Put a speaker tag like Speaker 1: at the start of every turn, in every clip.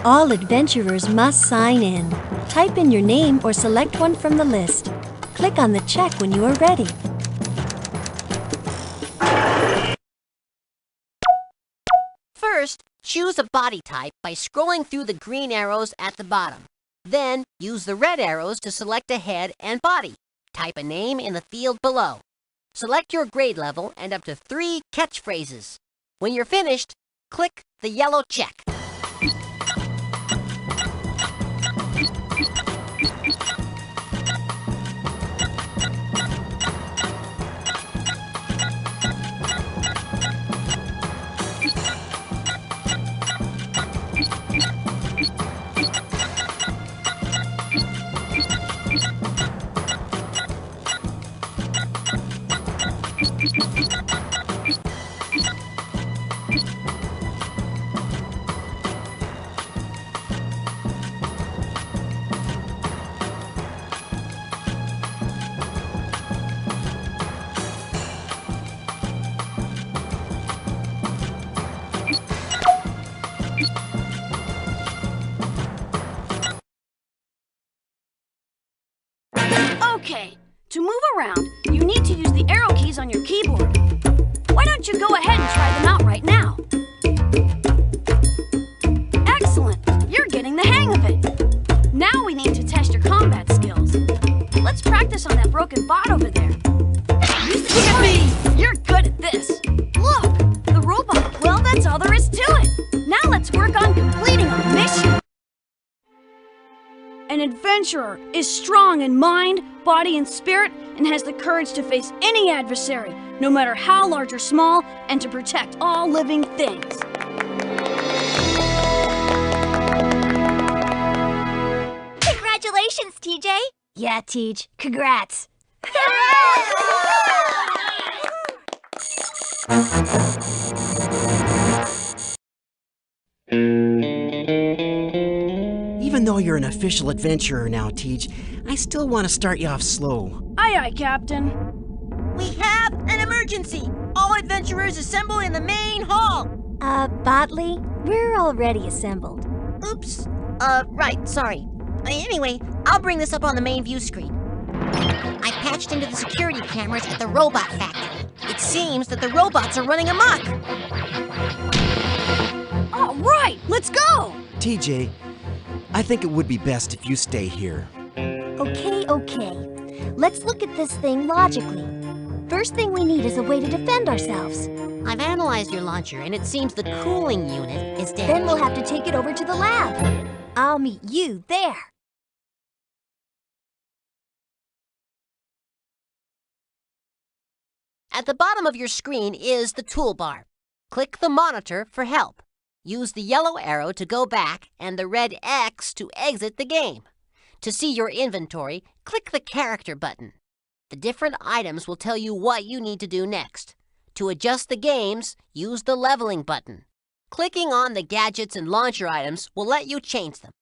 Speaker 1: All adventurers must sign in. Type in your name or select one from the list. Click on the check when you are ready.
Speaker 2: First, choose a body type by scrolling through the green arrows at the bottom. Then, use the red arrows to select a head and body. Type a name in the field below. Select your grade level and up to 3 catchphrases. When you're finished, click the yellow check.
Speaker 3: Okay, to move around, you need to use the arrow keys on your keyboard. Why don't you go ahead and try them out right now? Excellent! You're getting the hang of it. Now we need to test your combat skills. Let's practice on that broken bot over there. Use the tree! You're good at this. Look, the robot. Well, that's all there is to it. Now let's work on completing our mission. An adventurer is strong in mind, body, and spirit, and has the courage to face any adversary, no matter how large or small, and to protect all living things.
Speaker 4: Congratulations, TJ!
Speaker 1: Yeah, Teej. Congrats.
Speaker 5: Even though you're an official adventurer now, Teej, I still want to start you off slow.
Speaker 3: Aye, aye, Captain.
Speaker 2: We have an emergency! All adventurers assemble in the main hall!
Speaker 1: Botley, we're already assembled.
Speaker 2: Oops. Right, sorry. Anyway, I'll bring this up on the main view screen. I patched into the security cameras at the robot factory. It seems that the robots are running amok.
Speaker 3: All right, let's go!
Speaker 5: TJ, I think it would be best if you stay here.
Speaker 1: Okay. Let's look at this thing logically. First thing we need is a way to defend ourselves.
Speaker 2: I've analyzed your launcher, and it seems the cooling unit is damaged.
Speaker 1: Then we'll have to take it over to the lab. I'll meet you there.
Speaker 2: At the bottom of your screen is the toolbar. Click the monitor for help. Use the yellow arrow to go back and the red X to exit the game. To see your inventory, click the character button. The different items will tell you what you need to do next. To adjust the games, use the leveling button. Clicking on the gadgets and launcher items will let you change them.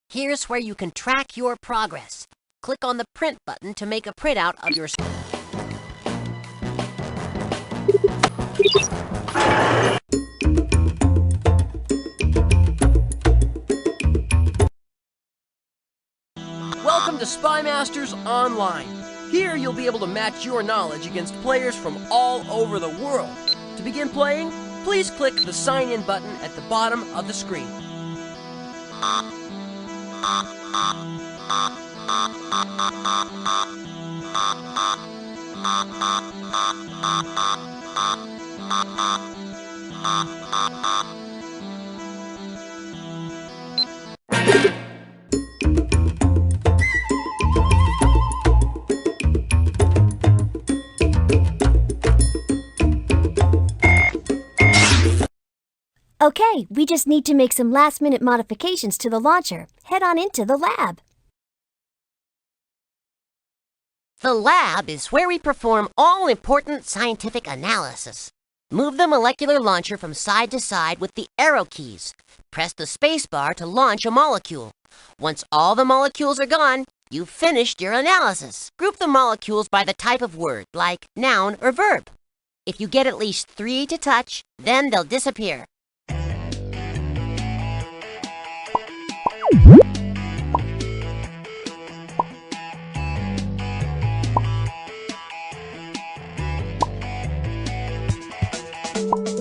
Speaker 2: Here's where you can track your progress. Click on the print button to make a printout of your screen.
Speaker 6: Welcome to Spy Masters Online. Here you'll be able to match your knowledge against players from all over the world. To begin playing, please click the Sign In button at the bottom of the screen.
Speaker 1: Okay, we just need to make some last-minute modifications to the launcher. Head on into the lab.
Speaker 2: The lab is where we perform all-important scientific analysis. Move the molecular launcher from side to side with the arrow keys. Press the spacebar to launch a molecule. Once all the molecules are gone, you've finished your analysis. Group the molecules by the type of word, like noun or verb. If you get at least 3 to touch, then they'll disappear.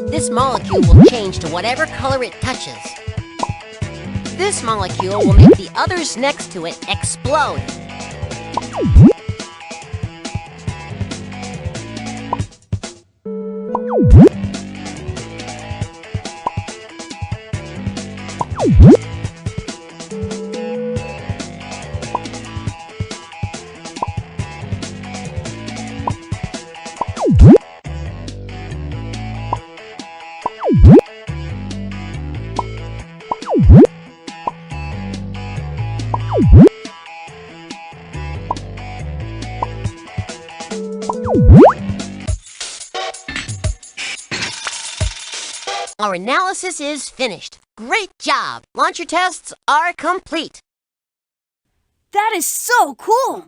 Speaker 2: This molecule will change to whatever color it touches. This molecule will make the others next to it explode. Our analysis is finished. Great job! Launcher tests are complete.
Speaker 3: That is so cool!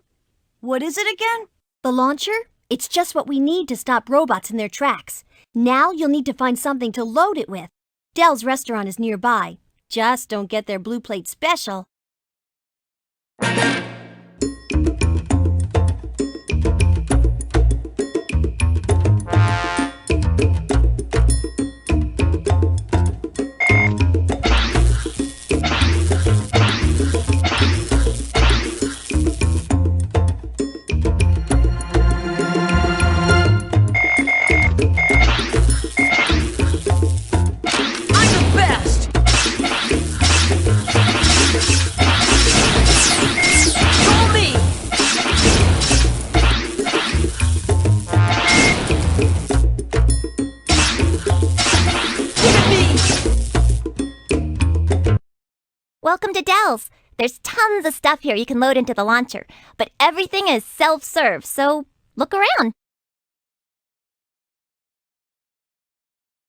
Speaker 3: What is it again?
Speaker 1: The launcher? It's just what we need to stop robots in their tracks. Now you'll need to find something to load it with. Dell's restaurant is nearby. Just don't get their blue plate special.
Speaker 4: Welcome to Dell's. There's tons of stuff here you can load into the launcher, but everything is self-serve, so look around.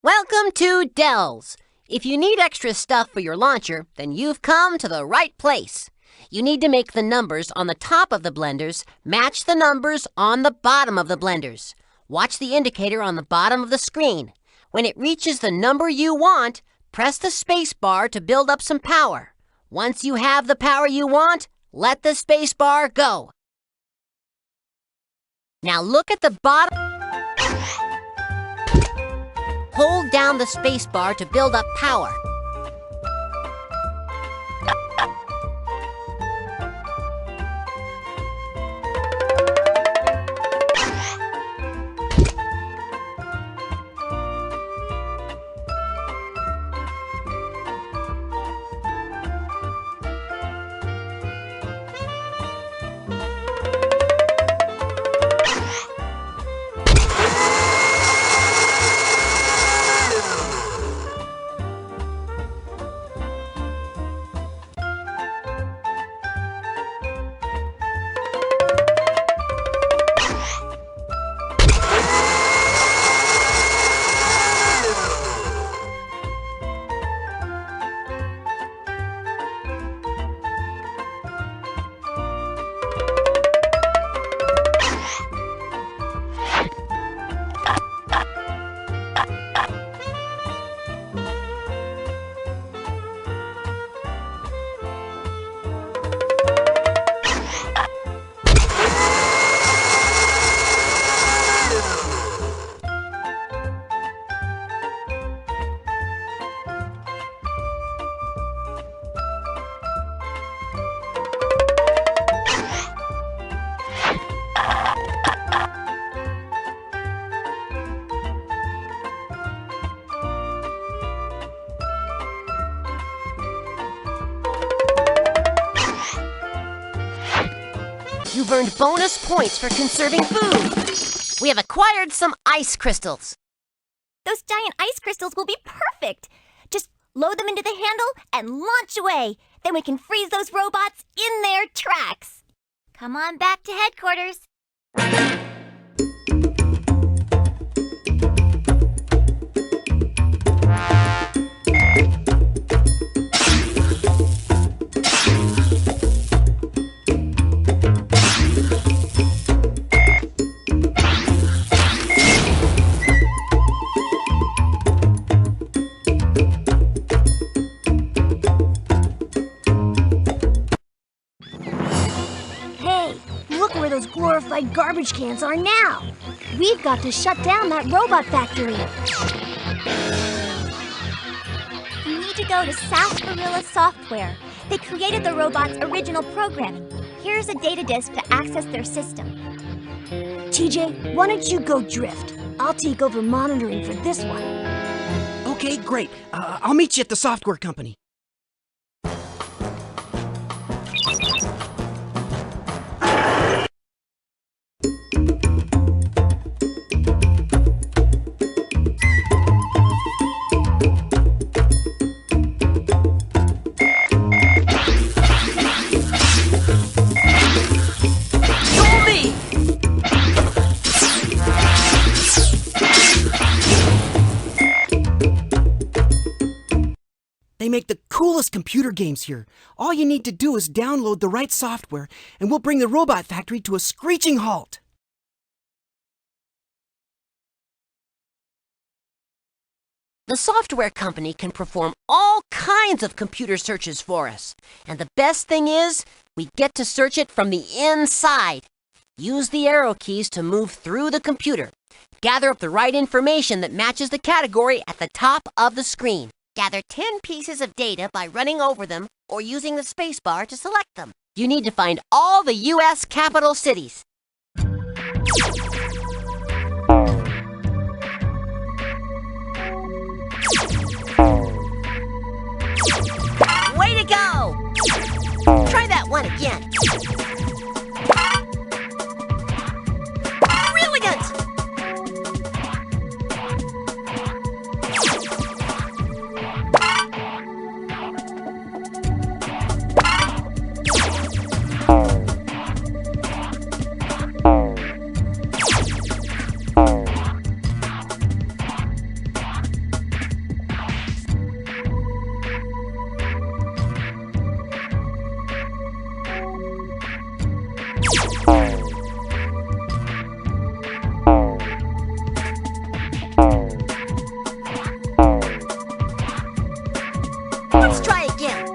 Speaker 2: Welcome to Dell's. If you need extra stuff for your launcher, then you've come to the right place. You need to make the numbers on the top of the blenders match the numbers on the bottom of the blenders. Watch the indicator on the bottom of the screen. When it reaches the number you want, press the space bar to build up some power. Once you have the power you want, let the space bar go. Now look at the bottom. Hold down the space bar to build up power. You've earned bonus points for conserving food. We have acquired some ice crystals.
Speaker 4: Those giant ice crystals will be perfect. Just load them into the handle and launch away. Then we can freeze those robots in their tracks. Come on back to headquarters.
Speaker 1: Glorified garbage cans are now. We've got to shut down that robot factory.
Speaker 4: You need to go to South Gorilla Software. They created the robot's original programming. Here's a data disk to access their system.
Speaker 1: TJ, why don't you go drift? I'll take over monitoring for this one.
Speaker 5: Okay, great. I'll meet you at the software company. They make the coolest computer games here. All you need to do is download the right software, and we'll bring the robot factory to a screeching halt.
Speaker 2: The software company can perform all kinds of computer searches for us. And the best thing is, we get to search it from the inside. Use the arrow keys to move through the computer. Gather up the right information that matches the category at the top of the screen. Gather 10 pieces of data by running over them or using the spacebar to select them. You need to find all the U.S. capital cities. Way to go! Try that one again. Brilliant! Let's try again.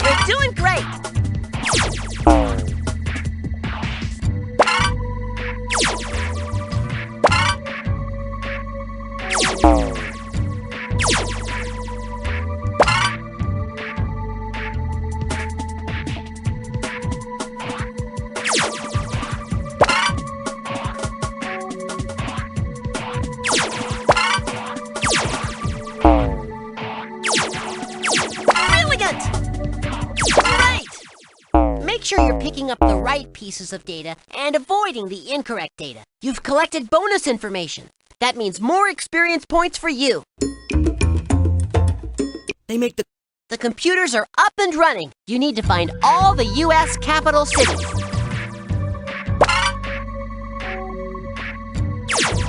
Speaker 2: You're doing great. Make sure you're picking up the right pieces of data and avoiding the incorrect data. You've collected bonus information. That means more experience points for you.
Speaker 5: They make
Speaker 2: The computers are up and running. You need to find all the U.S. capital cities.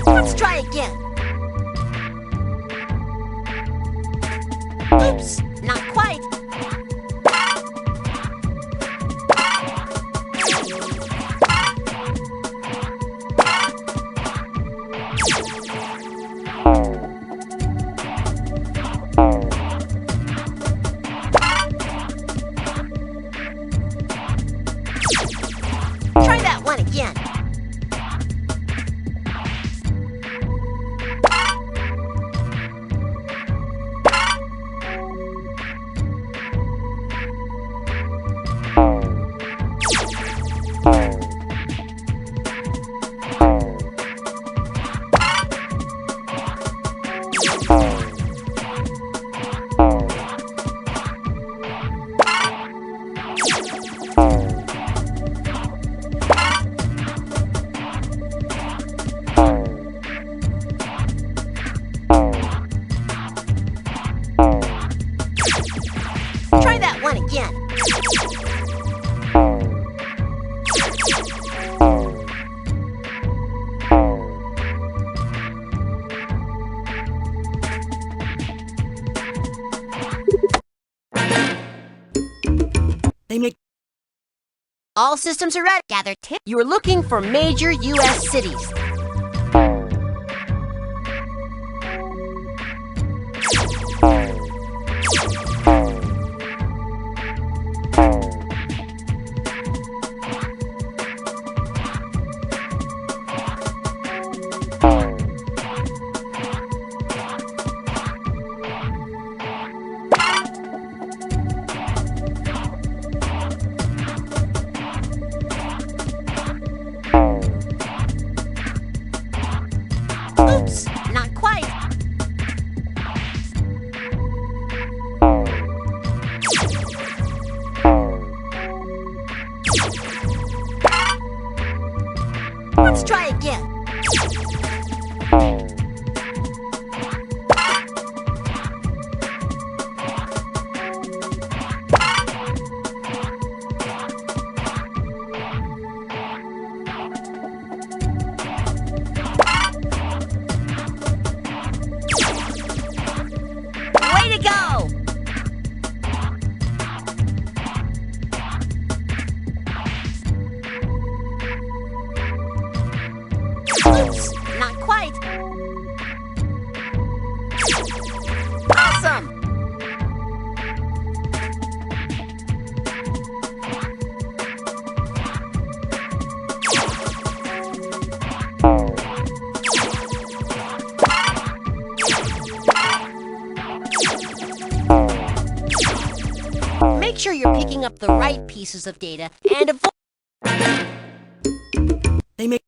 Speaker 2: Let's try again. Oops, not quite. Try that one again. All systems are ready. Gather tips. You're looking for major U.S. cities. Oops, not quite. Let's try again. Way to go! Oops, not quite. Awesome! Make sure you're picking up the right pieces of data and avoid.
Speaker 5: They make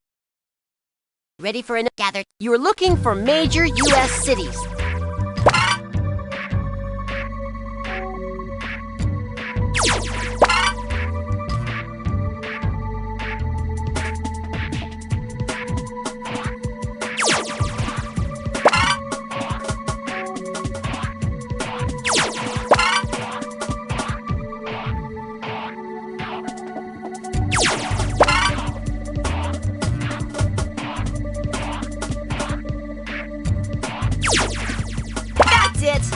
Speaker 2: Ready for another gather? You're looking for major U.S. cities. That's it!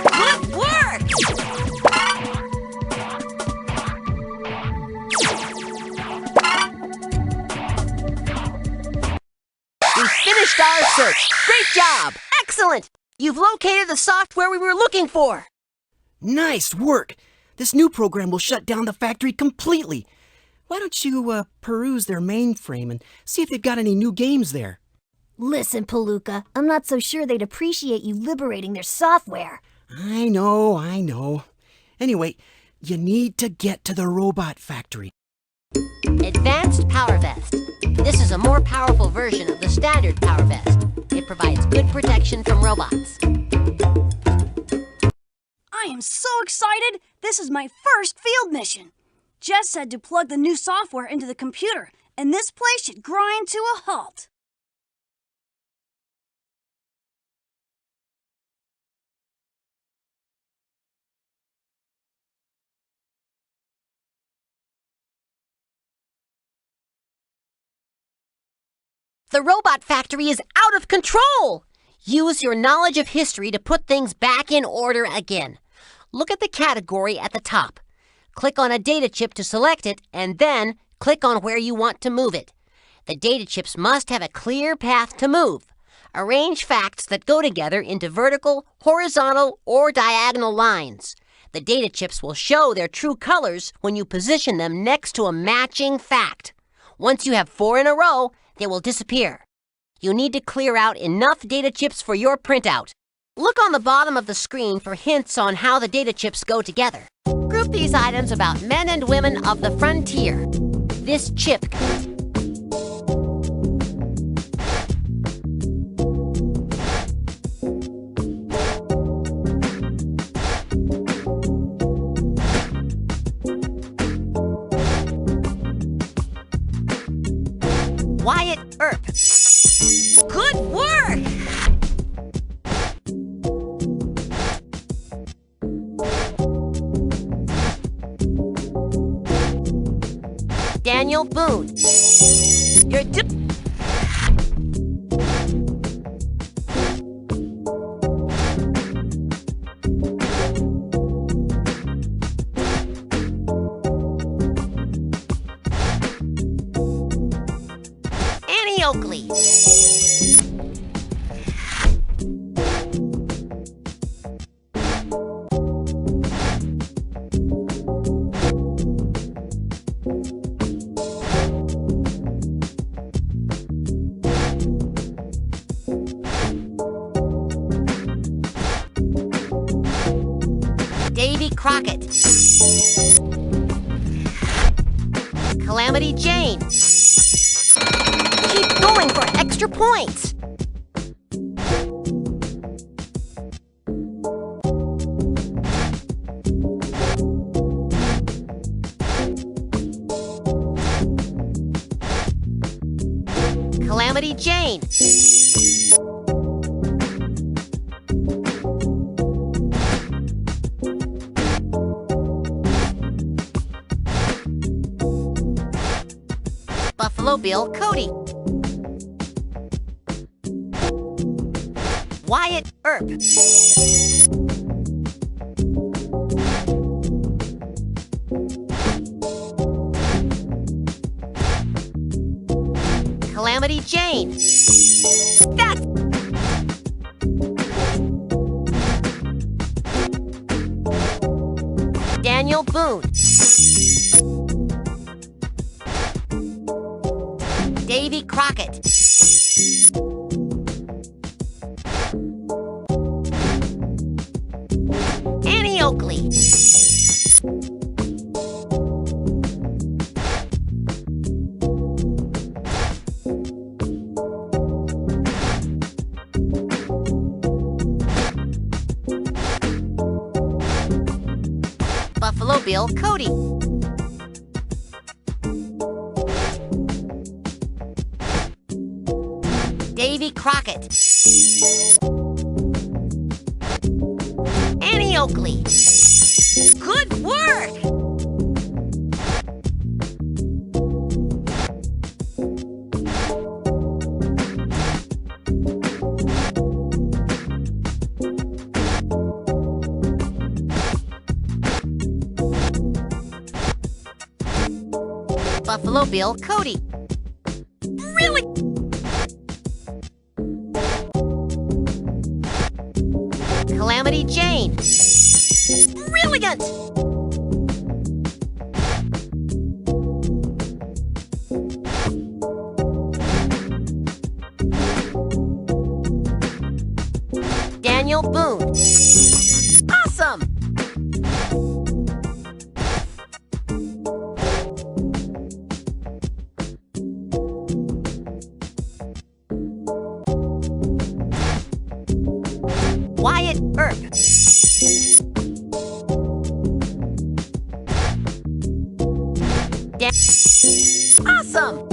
Speaker 2: Good work! We finished our search. Great job! Excellent! You've located the software we were looking for.
Speaker 5: nice work. This new program will shut down the factory completely. Why don't you peruse their mainframe and see if they've got any new games there?
Speaker 1: Listen, Palooka, I'm not so sure they'd appreciate you liberating their software.
Speaker 5: I know. Anyway, you need to get to the robot factory.
Speaker 2: Advanced Power Vest. This is a more powerful version of the standard Power Vest. It provides good protection from robots.
Speaker 3: I am so excited! This is my first field mission. Jess said to plug the new software into the computer, and this place should grind to a halt.
Speaker 2: The robot factory is out of control! Use your knowledge of history to put things back in order again. Look at the category at the top. Click on a data chip to select it, and then click on where you want to move it. The data chips must have a clear path to move. Arrange facts that go together into vertical, horizontal, or diagonal lines. The data chips will show their true colors when you position them next to a matching fact. Once you have 4 in a row, they will disappear. You need to clear out enough data chips for your printout. Look on the bottom of the screen for hints on how the data chips go together. Group these items about men and women of the frontier. This chip Wyatt Earp. Good work! Daniel Boone. You're Annie Oakley. Davy Crockett. Calamity Jane. Keep going for extra points. Calamity Jane. Buffalo Bill Cody. Wyatt Earp. Calamity Jane. That's Daniel Boone. Davy Crockett. Annie Oakley. Buffalo Bill Cody. Davy Crockett. Annie Oakley. Good work! Buffalo Bill Cody. Really? Calamity Jane. Brilliant! Daniel Boone. Awesome! Wyatt Earp. Awesome!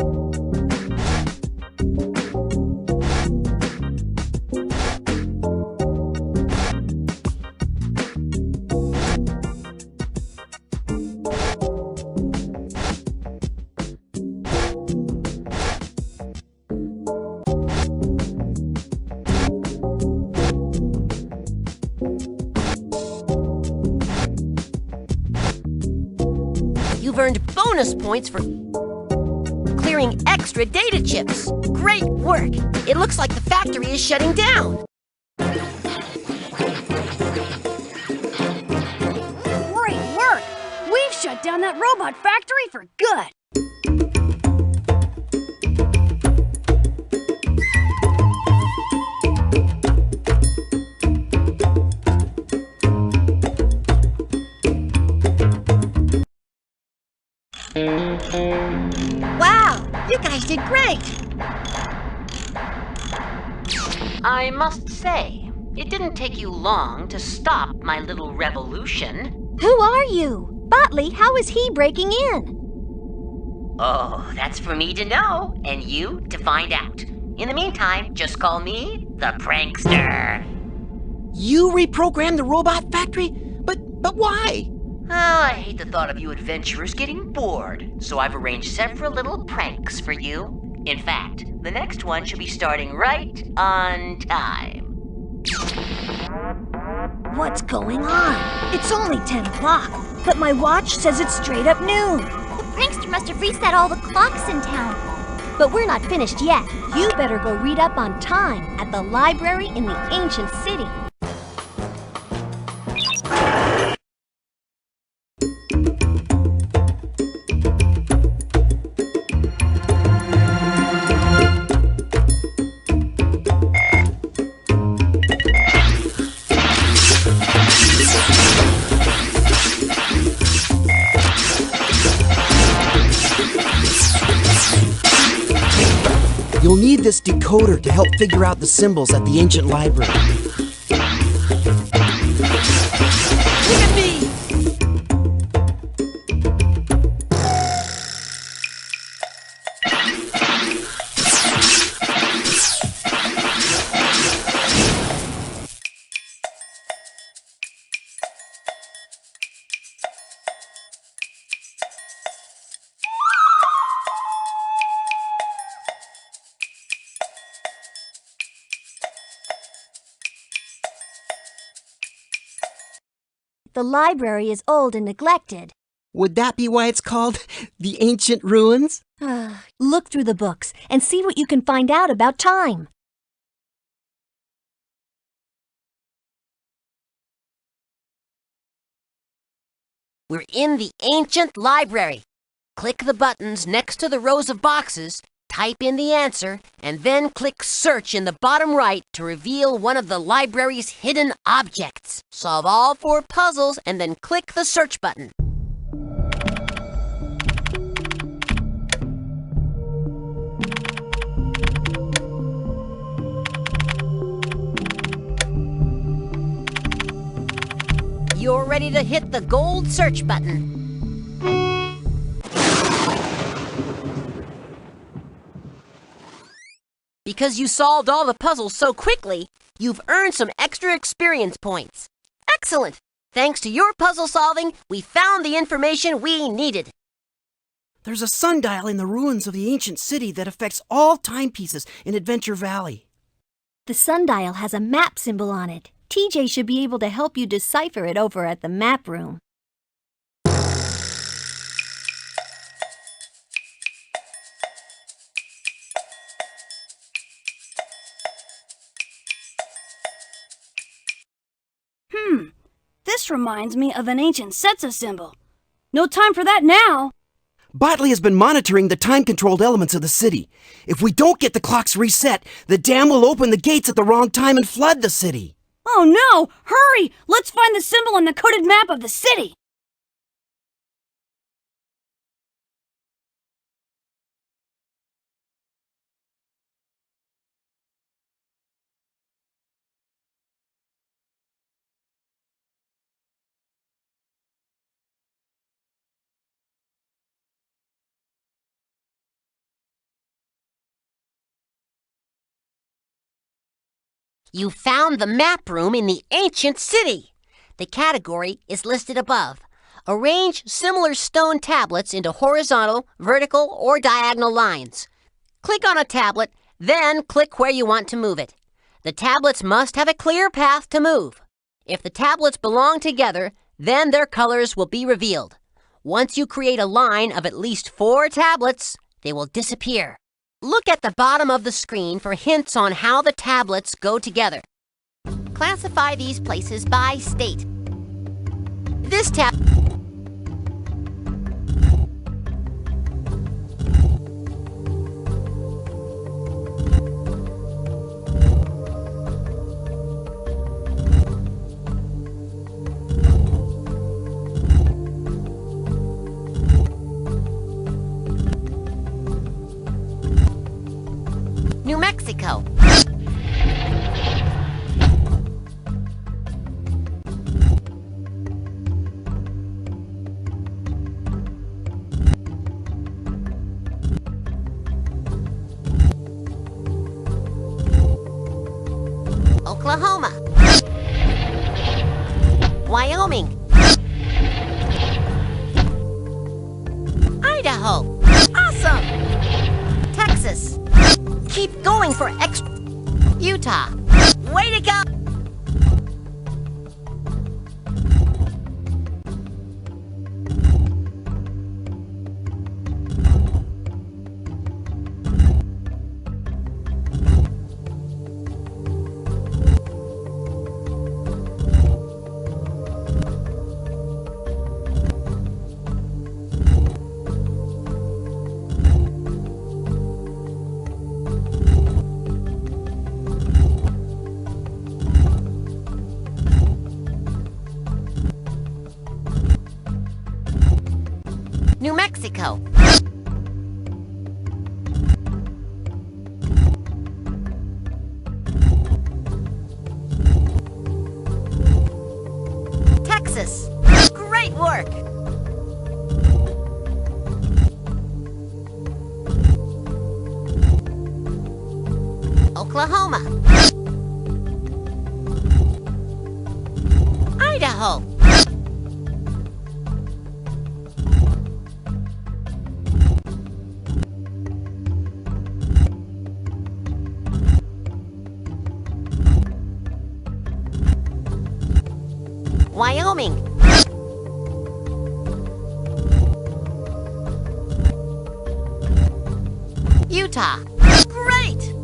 Speaker 2: You've earned bonus points for clearing extra data chips. Great work! It looks like the factory is shutting down.
Speaker 3: Great work! We've shut down that robot factory for good.
Speaker 2: guys did great! I must say, it didn't take you long to stop my little revolution.
Speaker 1: Who are you? Botley, how is he breaking in?
Speaker 2: Oh, that's for me to know, and you to find out. In the meantime, just call me the Prankster.
Speaker 5: You reprogrammed the robot factory? But why?
Speaker 2: Oh, I hate the thought of you adventurers getting bored, so I've arranged several little pranks for you. In fact, the next one should be starting right on time.
Speaker 1: What's going on? It's only 10 o'clock, but my watch says it's straight up noon.
Speaker 4: The prankster must have reset all the clocks in town.
Speaker 1: But we're not finished yet. You better go read up on time at the library in the ancient city.
Speaker 5: You'll need this decoder to help figure out the symbols at the ancient library.
Speaker 6: Look at me!
Speaker 1: The library is old and neglected.
Speaker 5: Would that be why it's called the Ancient Ruins?
Speaker 1: Look through the books and see what you can find out about time.
Speaker 2: We're in the ancient library. Click the buttons next to the rows of boxes, type in the answer, and then click Search in the bottom right to reveal one of the library's hidden objects. Solve all 4 puzzles and then click the Search button. You're ready to hit the gold Search button. Because you solved all the puzzles so quickly, you've earned some extra experience points. Excellent! Thanks to your puzzle solving, we found the information we needed.
Speaker 5: There's a sundial in the ruins of the ancient city that affects all timepieces in Adventure Valley.
Speaker 1: The sundial has a map symbol on it. TJ should be able to help you decipher it over at the map room.
Speaker 3: This reminds me of an ancient Setsa symbol. No time for that now.
Speaker 5: Botley has been monitoring the time-controlled elements of the city. If we don't get the clocks reset, the dam will open the gates at the wrong time and flood the city.
Speaker 3: Oh no! Hurry! Let's find the symbol on the coded map of the city!
Speaker 2: You found the map room in the ancient city. The category is listed above. Arrange similar stone tablets into horizontal, vertical, or diagonal lines. Click on a tablet, then click where you want to move it. The tablets must have a clear path to move. If the tablets belong together, then their colors will be revealed. Once you create a line of at least 4 tablets, they will disappear. Look at the bottom of the screen for hints on how the tablets go together. Classify these places by state. This tab... Oklahoma. Wyoming. Idaho.
Speaker 3: Awesome!
Speaker 2: Texas. Keep going for extra. Utah. Way to go! New Mexico. Texas. Great work! Oklahoma. Idaho. Wyoming. Utah. Great!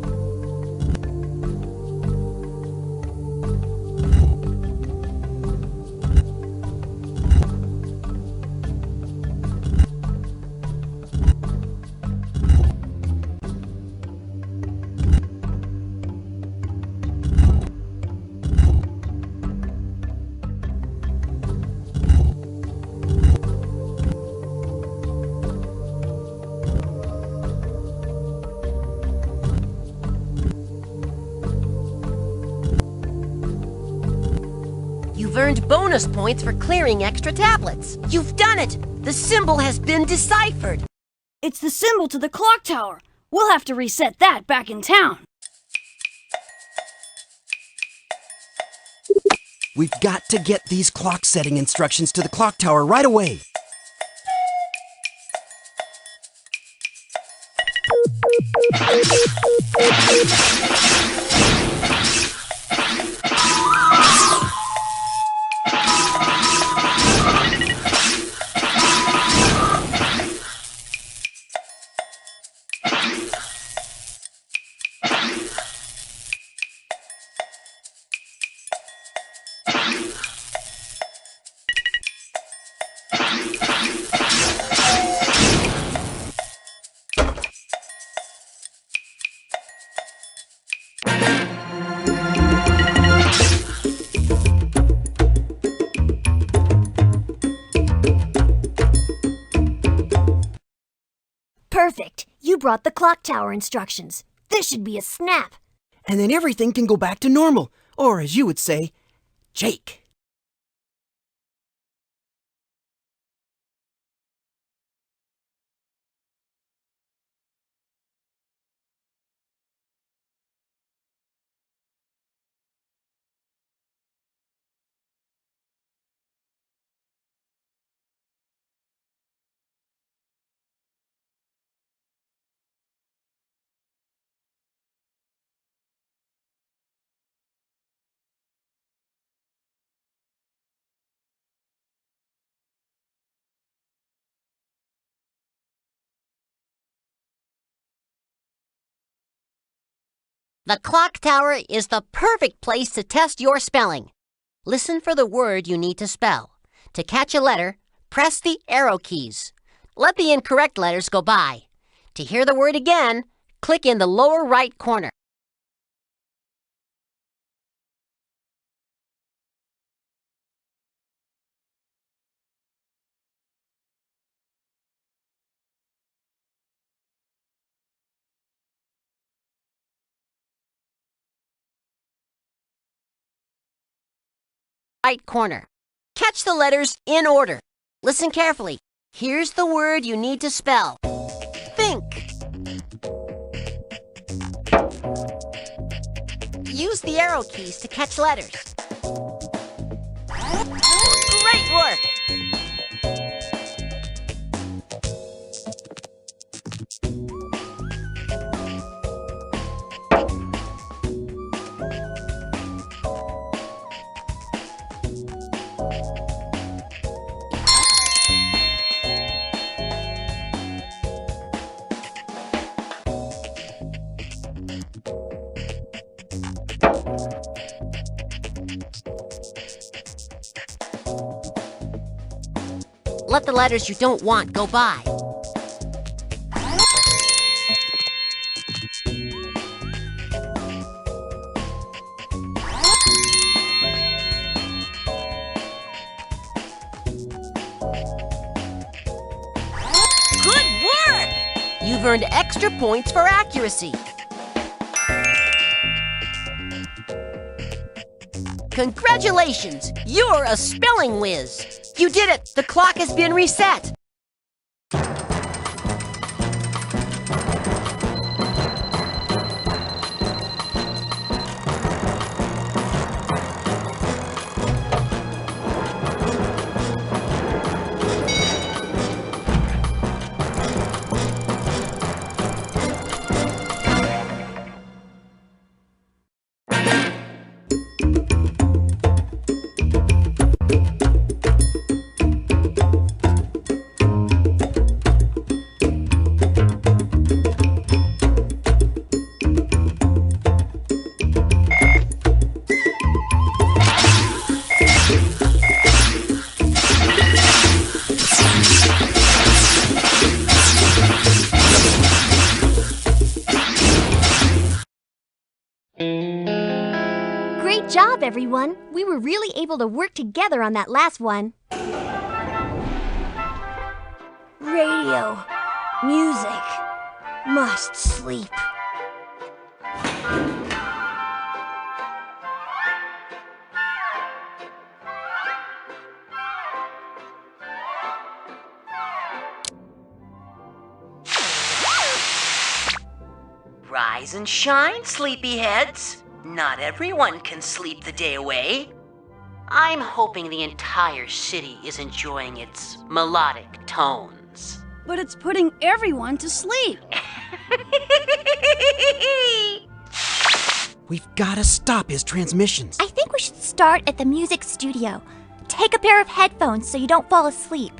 Speaker 2: You've earned bonus points for clearing extra tablets. You've done it! The symbol has been deciphered.
Speaker 3: It's the symbol to the clock tower. We'll have to reset that back in town.
Speaker 5: We've got to get these clock setting instructions to the clock tower right away.
Speaker 1: Perfect. You brought the clock tower instructions. This should be a snap.
Speaker 5: And then everything can go back to normal. Or as you would say, Jake.
Speaker 2: The clock tower is the perfect place to test your spelling. Listen for the word you need to spell. To catch a letter, press the arrow keys. Let the incorrect letters go by. To hear the word again, click in the lower right corner. Right corner. Catch the letters in order. Listen carefully. Here's the word you need to spell. Think. Use the arrow keys to catch letters. Great work! Let the letters you don't want go by. Good work! You've earned extra points for accuracy. Congratulations! You're a spelling whiz! You did it! The clock has been reset!
Speaker 1: Great job, everyone! We were really able to work together on that last one. Radio. Music. Must sleep.
Speaker 7: Rise and shine, sleepyheads. Not everyone can sleep the day away. I'm hoping the entire city is enjoying its melodic tones.
Speaker 3: But it's putting everyone to sleep.
Speaker 5: We've got to stop his transmissions.
Speaker 4: I think we should start at the music studio. Take a pair of headphones so you don't fall asleep.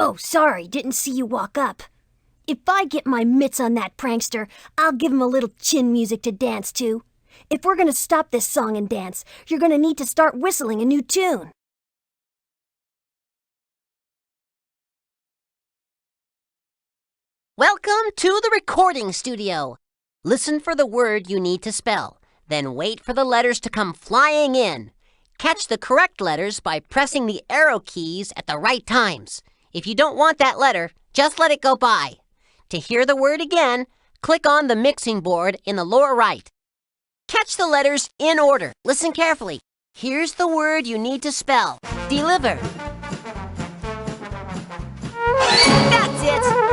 Speaker 1: Oh, sorry, didn't see you walk up. If I get my mitts on that prankster, I'll give him a little chin music to dance to. If we're gonna stop this song and dance, you're gonna need to start whistling a new tune.
Speaker 2: Welcome to the recording studio. Listen for the word you need to spell, then wait for the letters to come flying in. Catch the correct letters by pressing the arrow keys at the right times. If you don't want that letter, just let it go by. To hear the word again, click on the mixing board in the lower right. Catch the letters in order. Listen carefully. Here's the word you need to spell. Deliver. That's it!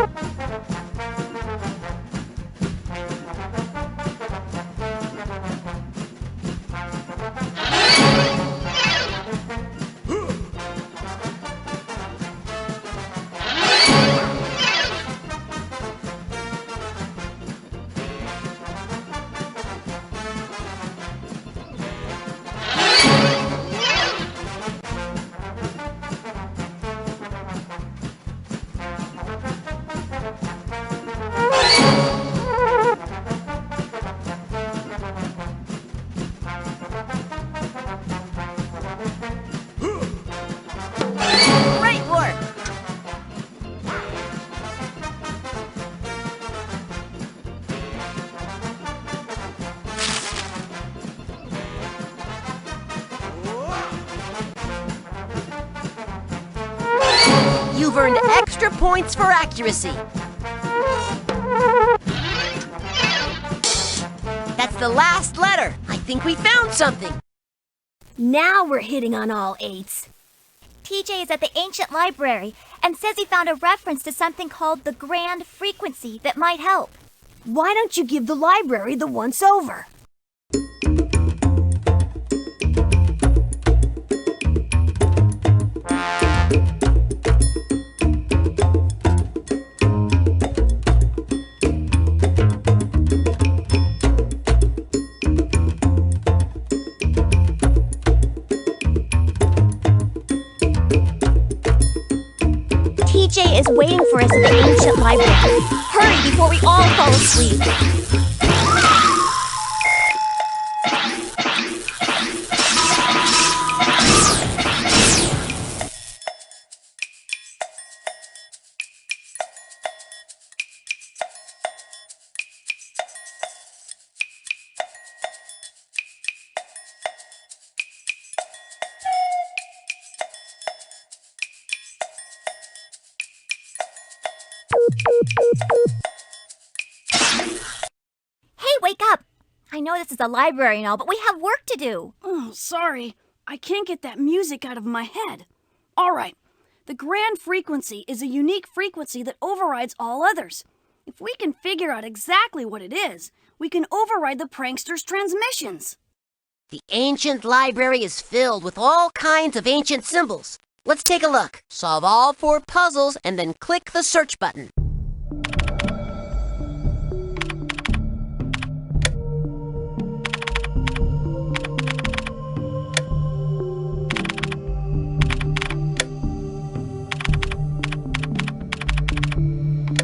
Speaker 2: You've earned extra points for accuracy. That's the last letter. I think we found something.
Speaker 1: Now we're hitting on all eights.
Speaker 4: TJ is at the ancient library and says he found a reference to something called the grand frequency that might help.
Speaker 1: Why don't you give the library the once-over?
Speaker 4: TJ is waiting for us at the ancient library. Hurry before we all fall asleep. Hey, wake up! I know this is a library and all, but we have work to do.
Speaker 3: Oh, sorry. I can't get that music out of my head. All right. The grand frequency is a unique frequency that overrides all others. If we can figure out exactly what it is, we can override the prankster's transmissions.
Speaker 2: The ancient library is filled with all kinds of ancient symbols. Let's take a look. Solve all 4 puzzles and then click the search button.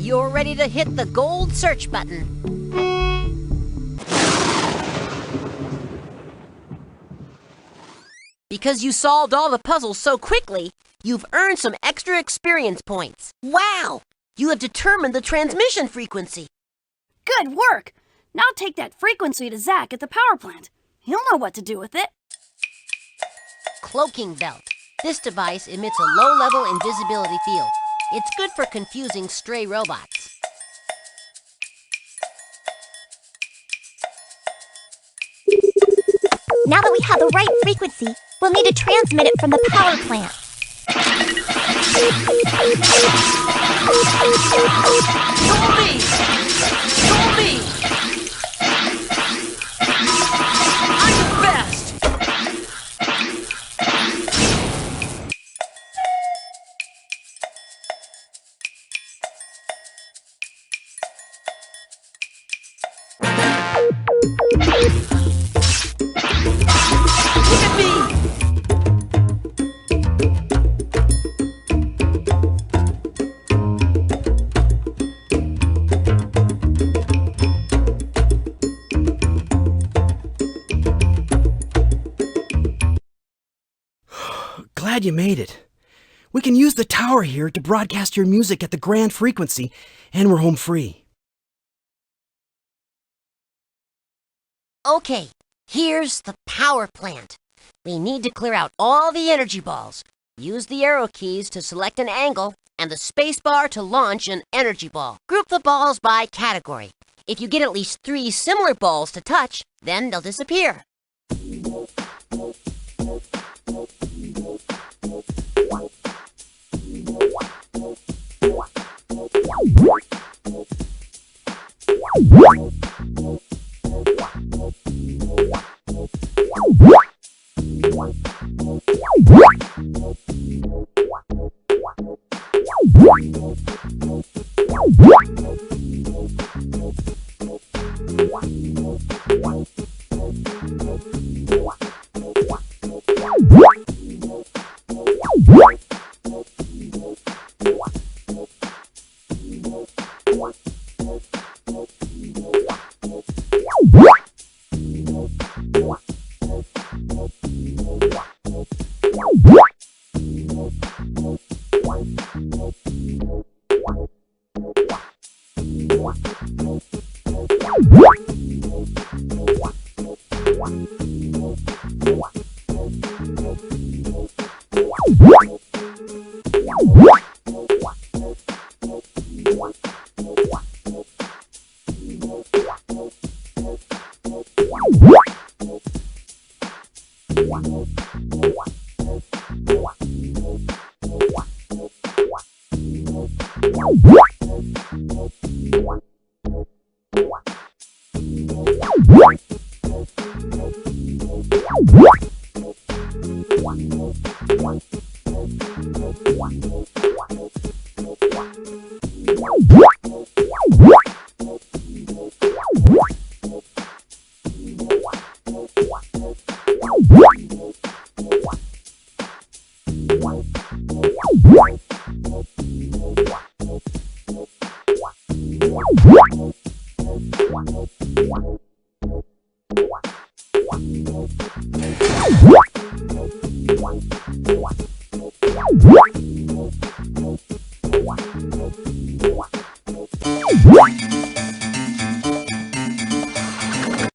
Speaker 2: You're ready to hit the gold search button. Because you solved all the puzzles so quickly, you've earned some extra experience points. Wow! You have determined the transmission frequency.
Speaker 3: Good work! Now take that frequency to Zach at the power plant. He'll know what to do with it.
Speaker 2: Cloaking belt. This device emits a low-level invisibility field. It's good for confusing stray robots.
Speaker 4: Now that we have the right frequency, we'll need to transmit it from the power plant.
Speaker 6: Goldie! Goldie! I'm the best! Look at me!
Speaker 5: Glad you made it. We can use the tower here to broadcast your music at the grand frequency, and we're home free.
Speaker 2: Okay, here's the power plant. We need to clear out all the energy balls. Use the arrow keys to select an angle and the space bar to launch an energy ball. Group the balls by category. If you get at least 3 similar balls to touch, then they'll disappear.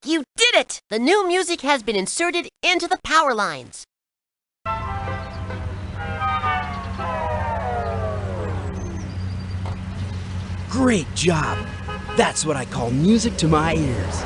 Speaker 2: You did it! The new music has been inserted into the power lines.
Speaker 5: Great job! That's what I call music to my ears.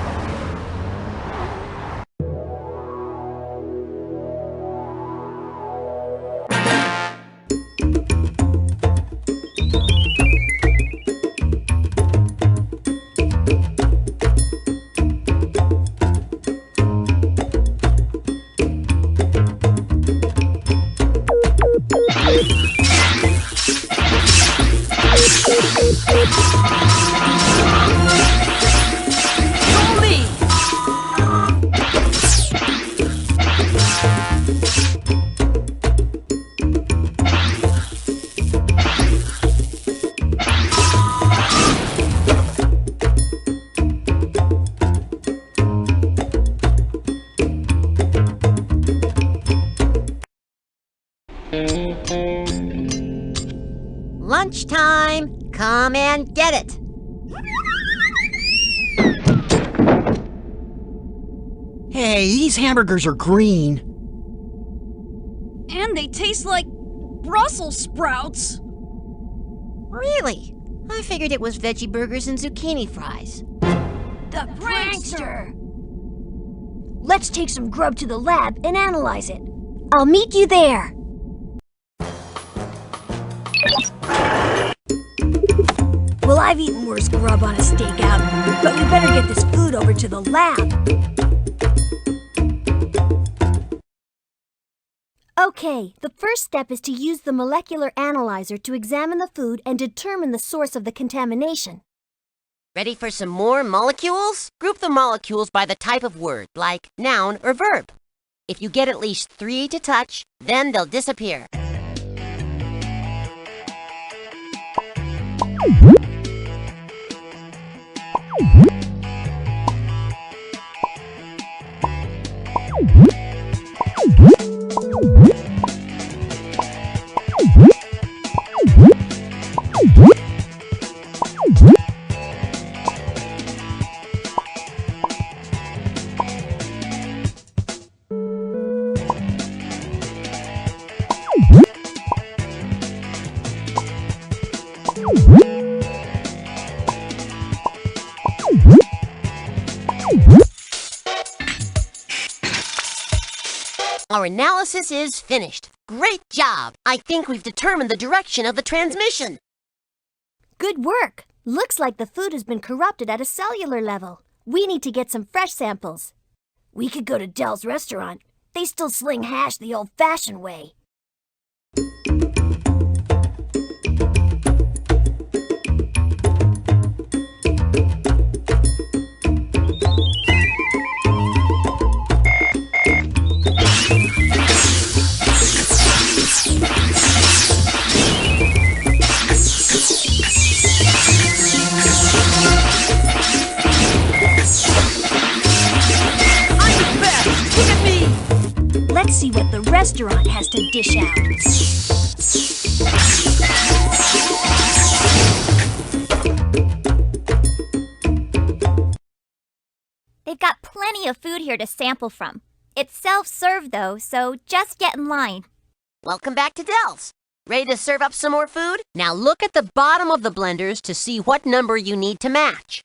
Speaker 2: Lunchtime! Come and get it!
Speaker 5: Hey, these hamburgers are green.
Speaker 3: And they taste like Brussels sprouts.
Speaker 2: Really? I figured it was veggie burgers and zucchini fries.
Speaker 3: The prankster!
Speaker 1: Let's take some grub to the lab and analyze it. I'll meet you there. Well, I've eaten worse grub on a stakeout, but we better get this food over to the lab. Okay, the first step is to use the molecular analyzer to examine the food and determine the source of the contamination.
Speaker 2: Ready for some more molecules? Group the molecules by the type of word, like noun or verb. If you get at least 3 to touch, then they'll disappear. Our analysis is finished. Great job! I think we've determined the direction of the transmission.
Speaker 1: Good work! Looks like the food has been corrupted at a cellular level. We need to get some fresh samples. We could go to Dell's restaurant. They still sling hash the old-fashioned way. Let's see what the restaurant has to dish out.
Speaker 4: They've got plenty of food here to sample from. It's self-serve though, so just get in line.
Speaker 2: Welcome back to Dell's. Ready to serve up some more food? Now look at the bottom of the blenders to see what number you need to match.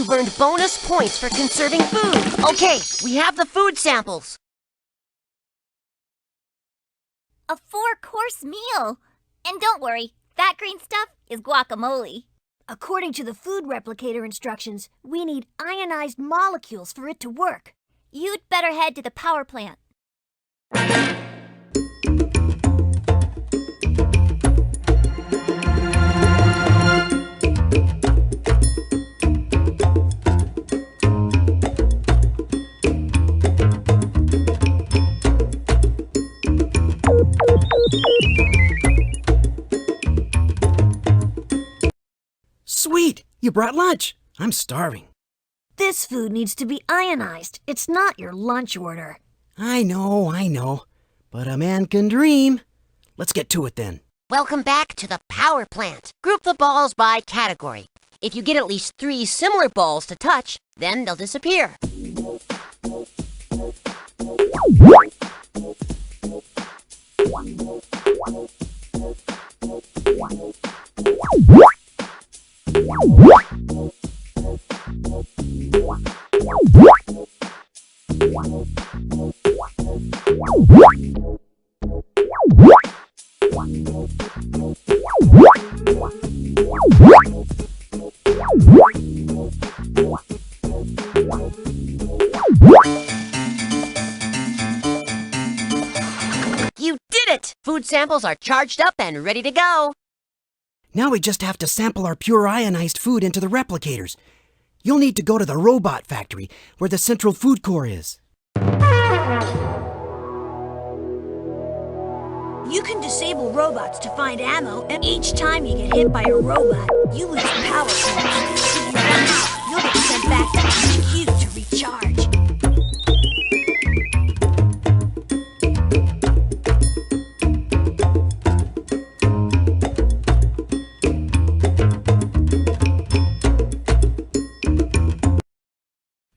Speaker 2: You've earned bonus points for conserving food. Okay, we have the food samples.
Speaker 4: A 4-course meal. And don't worry, that green stuff is guacamole.
Speaker 1: According to the food replicator instructions, we need ionized molecules for it to work.
Speaker 4: You'd better head to the power plant.
Speaker 5: Sweet! You brought lunch. I'm starving.
Speaker 1: This food needs to be ionized. It's not your lunch order.
Speaker 5: I know. But a man can dream. Let's get to it then.
Speaker 2: Welcome back to the power plant. Group the balls by category. If you get at least 3 similar balls to touch, then they'll disappear. You did it! Food samples are charged up and ready to go.
Speaker 5: Now we just have to sample our pure ionized food into the replicators. You'll need to go to the robot factory, where the central food core is.
Speaker 3: You can disable robots to find ammo, and each time you get hit by a robot, you lose power points. If you run out, you'll get sent back to HQ to recharge.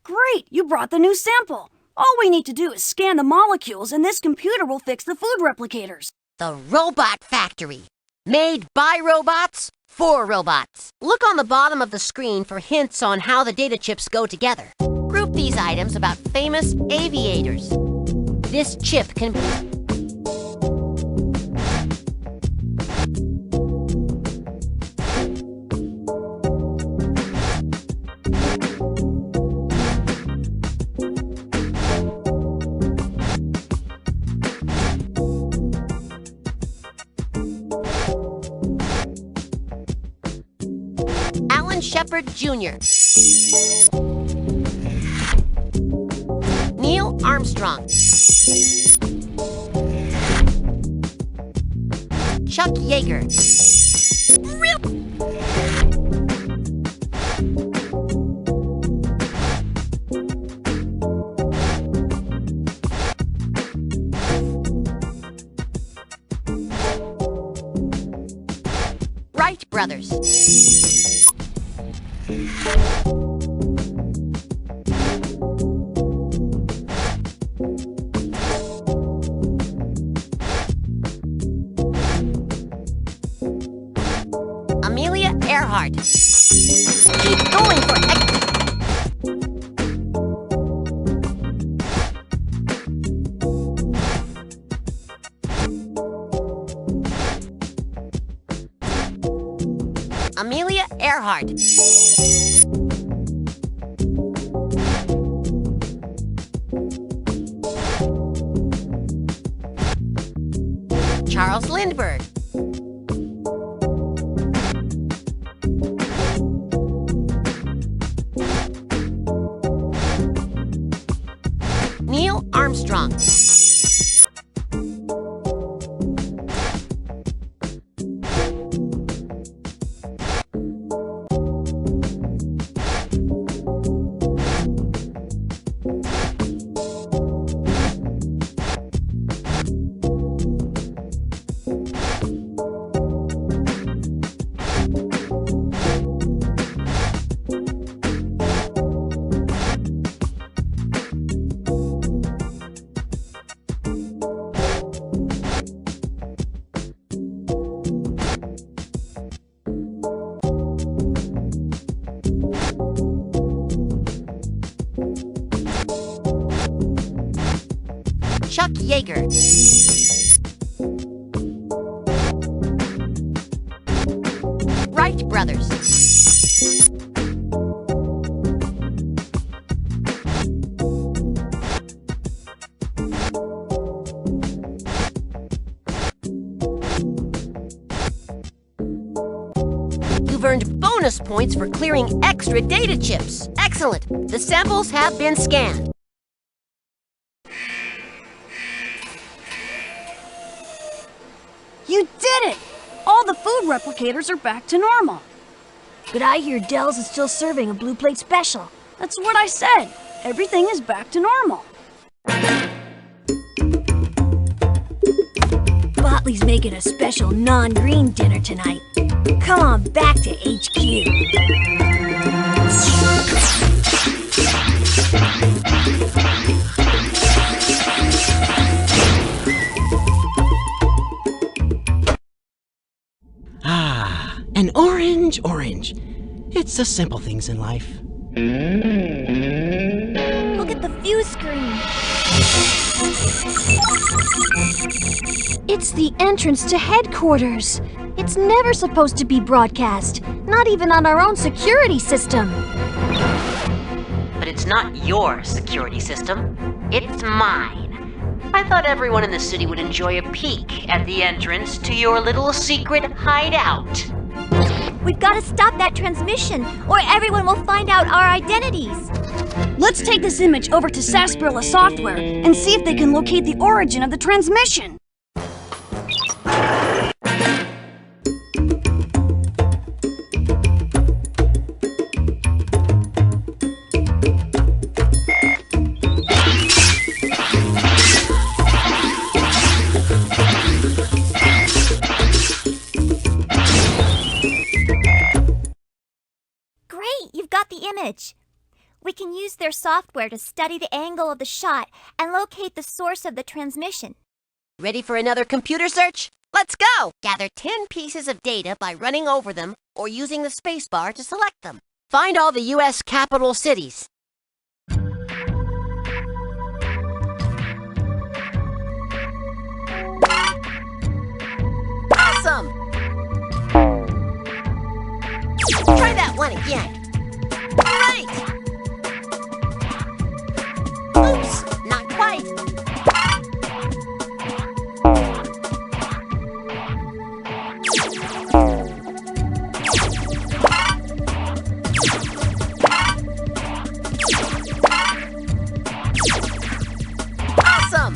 Speaker 1: Great, you brought the new sample. All we need to do is scan the molecules and this computer will fix the food replicators.
Speaker 2: The Robot Factory. Made by robots, for robots. Look on the bottom of the screen for hints on how the data chips go together. Group these items about famous aviators. This chip can... Shepard Jr. Neil Armstrong. Chuck Yeager. Wright brothers. Amelia Earhart. Keep going for Amelia Earhart. Charles Lindbergh. Neil Armstrong. Jaeger. Wright Brothers. You've earned bonus points for clearing extra data chips. Excellent. The samples have been scanned.
Speaker 3: You did it! All the food replicators are back to normal.
Speaker 1: But I hear Dell's is still serving a blue plate special.
Speaker 3: That's what I said. Everything is back to normal.
Speaker 1: Botley's making a special non-green dinner tonight. Come on back to HQ.
Speaker 5: Ah, an orange. It's the simple things in life.
Speaker 4: Look at the view screen.
Speaker 1: It's the entrance to headquarters. It's never supposed to be broadcast, not even on our own security system.
Speaker 7: But it's not your security system. It's mine. I thought everyone in the city would enjoy a peek at the entrance to your little secret hideout.
Speaker 4: We've got to stop that transmission, or everyone will find out our identities.
Speaker 3: Let's take this image over to Sarsaparilla Software and see if they can locate the origin of the transmission.
Speaker 4: Image. We can use their software to study the angle of the shot and locate the source of the transmission.
Speaker 2: Ready for another computer search? Let's go! Gather 10 pieces of data by running over them or using the spacebar to select them. Find all the U.S. capital cities. Awesome! Try that one again. Great! Oops, not quite. Awesome!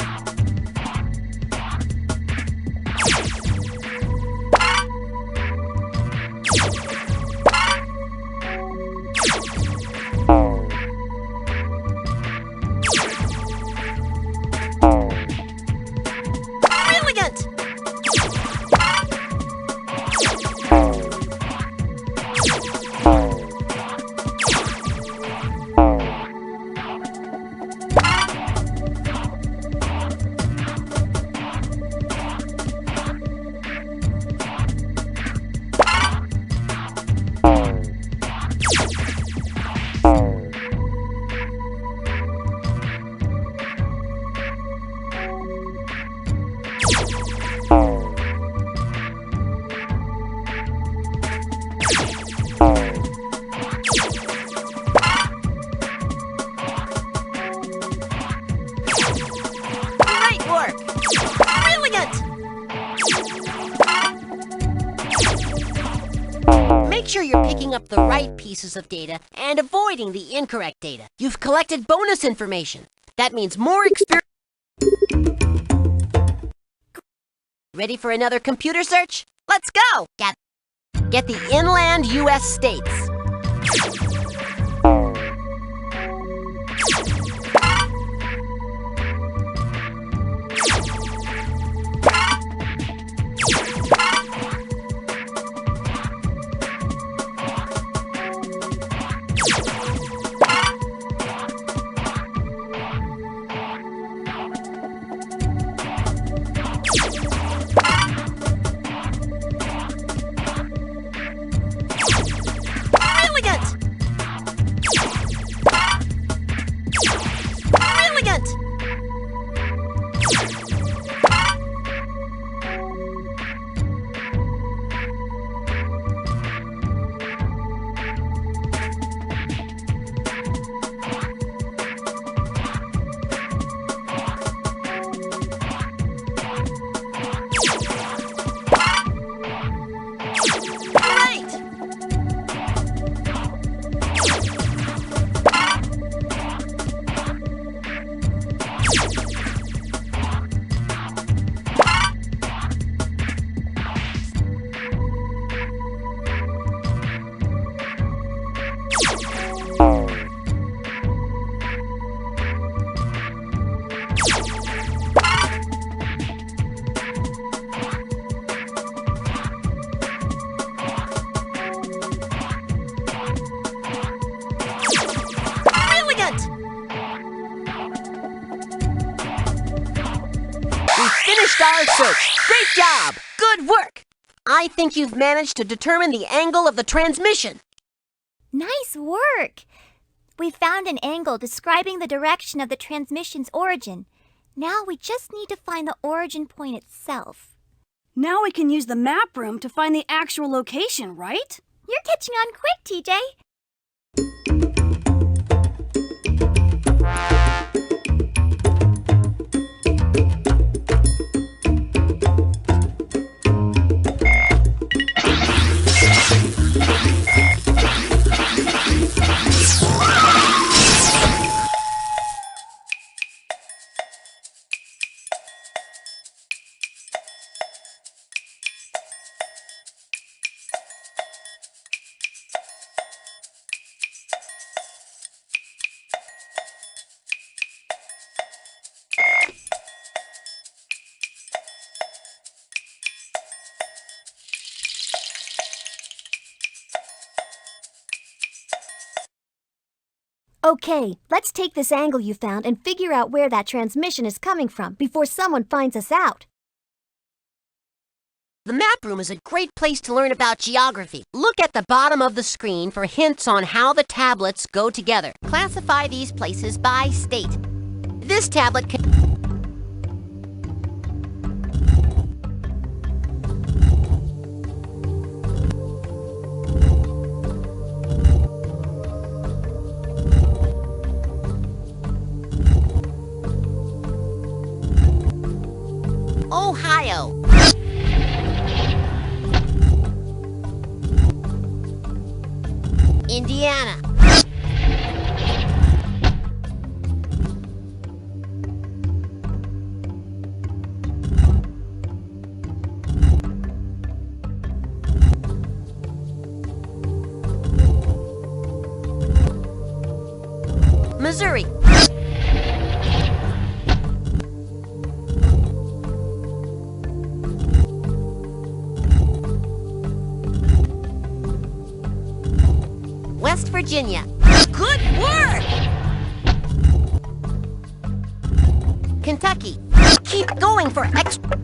Speaker 2: Make sure you're picking up the right pieces of data and avoiding the incorrect data. You've collected bonus information. That means more experience. Ready for another computer search? Let's go! Get the inland U.S. states. Star Search. Great job! Good work! I think you've managed to determine the angle of the transmission.
Speaker 4: Nice work! We found an angle describing the direction of the transmission's origin. Now we just need to find the origin point itself.
Speaker 3: Now we can use the map room to find the actual location, right?
Speaker 4: You're catching on quick, TJ.
Speaker 1: Okay, let's take this angle you found and figure out where that transmission is coming from before someone finds us out.
Speaker 2: The map room is a great place to learn about geography. Look at the bottom of the screen for hints on how the tablets go together. Classify these places by state. This tablet can... Ohio. Indiana. Missouri. West Virginia. Good work! Kentucky. Keep going for extra...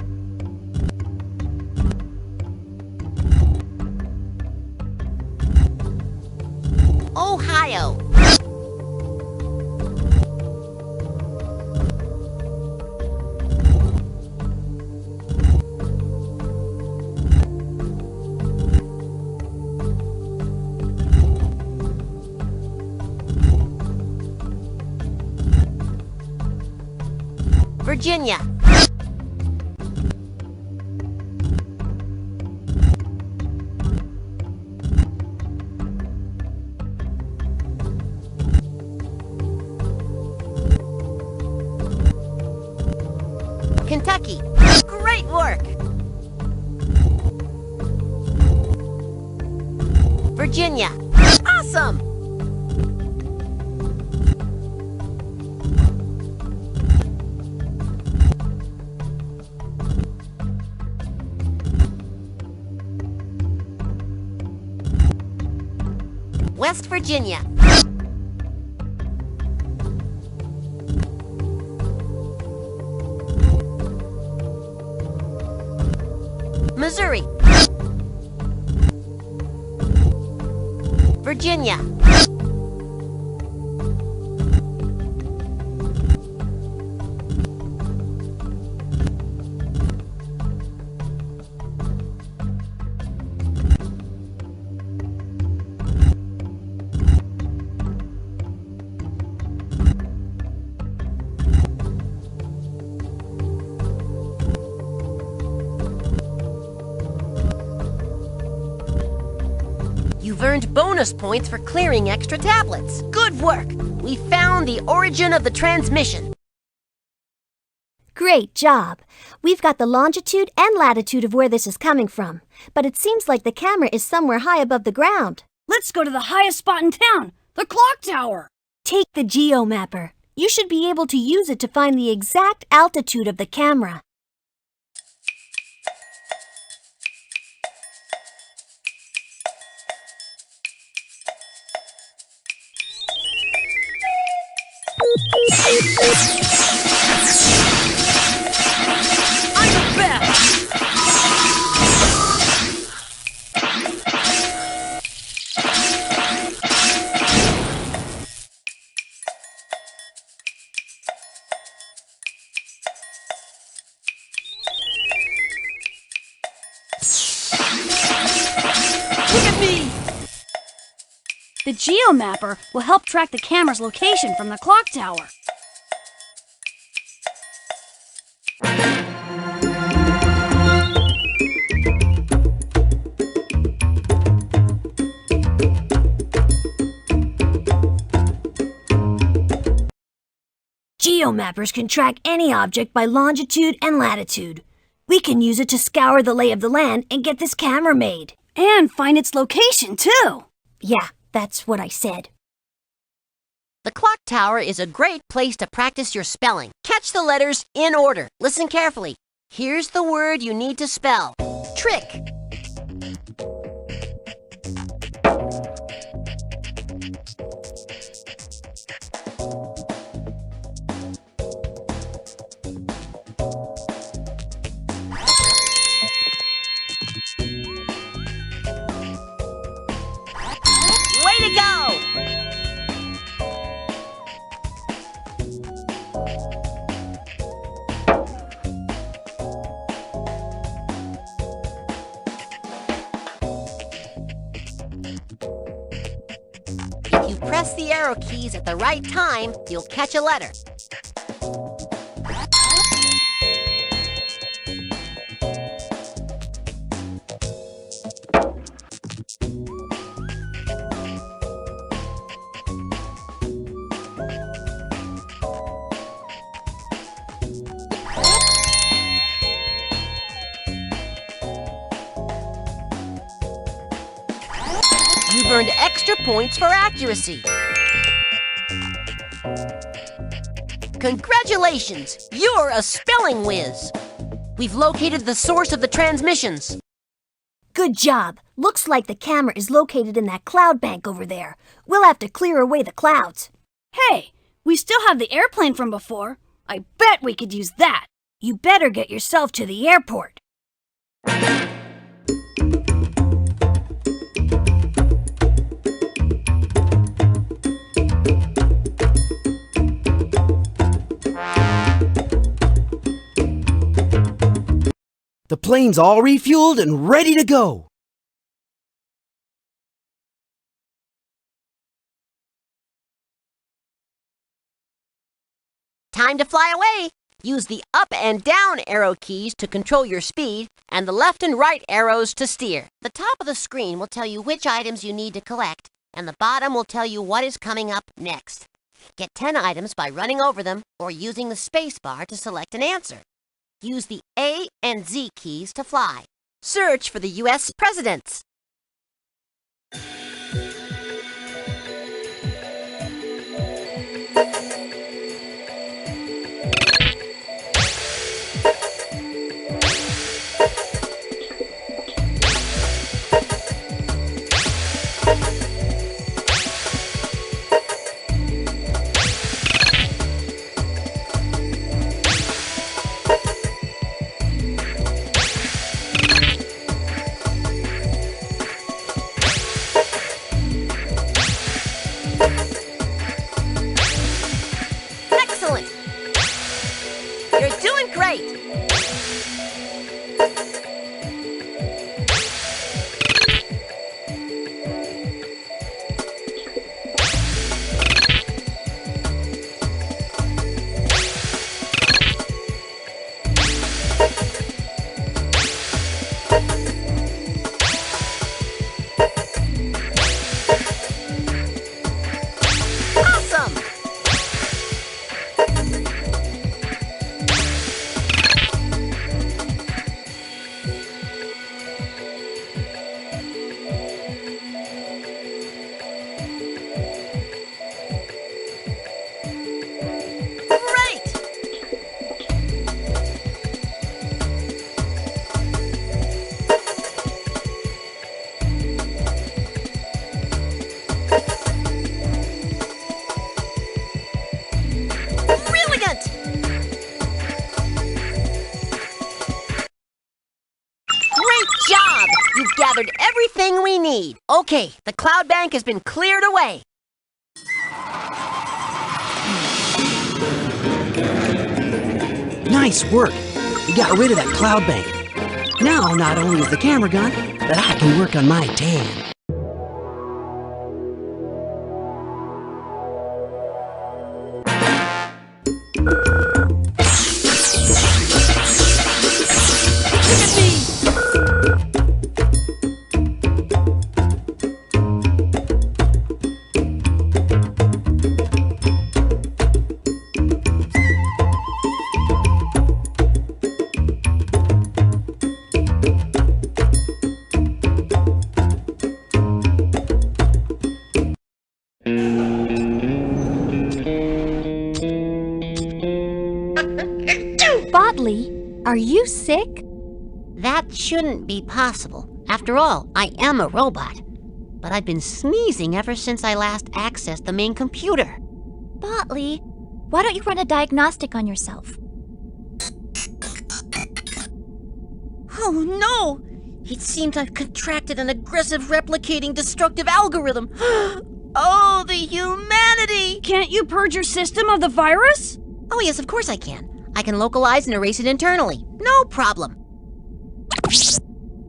Speaker 2: Ohio. Virginia. Kentucky. Great work! Virginia. Awesome! West Virginia. Missouri. Virginia. You've earned bonus points for clearing extra tablets. Good work! We found the origin of the transmission.
Speaker 1: Great job! We've got the longitude and latitude of where this is coming from, but it seems like the camera is somewhere high above the ground.
Speaker 3: Let's go to the highest spot in town, the clock tower.
Speaker 1: Take the geomapper. You should be able to use it to find the exact altitude of the camera.
Speaker 2: I'm
Speaker 3: The geomapper will help track the camera's location from the clock tower.
Speaker 1: Geomappers can track any object by longitude and latitude. We can use it to scour the lay of the land and get this camera made.
Speaker 3: And find its location, too.
Speaker 1: Yeah, that's what I said.
Speaker 2: The clock tower is a great place to practice your spelling. Catch the letters in order. Listen carefully. Here's the word you need to spell. Trick. Way to go! If you press the arrow keys at the right time, you'll catch a letter. You've earned extra points for accuracy. Congratulations! You're a spelling whiz! We've located the source of the transmissions.
Speaker 1: Good job. Looks like the camera is located in that cloud bank over there. We'll have to clear away the clouds.
Speaker 3: Hey, we still have the airplane from before. I bet we could use that.
Speaker 1: You better get yourself to the airport.
Speaker 5: The plane's all refueled and ready to go.
Speaker 2: Time to fly away! Use the up and down arrow keys to control your speed, and the left and right arrows to steer. The top of the screen will tell you which items you need to collect, and the bottom will tell you what is coming up next. Get 10 items by running over them or using the space bar to select an answer. Use the A and Z keys to fly. Search for the U.S. presidents. Excellent! You're doing great! Awesome! Great! Brilliant! Great job! You've gathered everything we need. Okay, the cloud bank has been cleared away.
Speaker 5: Nice work. We got rid of that cloud bank. Now, not only is the camera gone, but I can work on my tan.
Speaker 4: Are you sick?
Speaker 2: That shouldn't be possible. After all, I am a robot. But I've been sneezing ever since I last accessed the main computer.
Speaker 4: Botley, why don't you run a diagnostic on yourself?
Speaker 2: Oh no! It seems I've contracted an aggressive, replicating, destructive algorithm. Oh, the humanity!
Speaker 3: Can't you purge your system of the virus?
Speaker 2: Oh yes, of course I can. I can localize and erase it internally. No problem.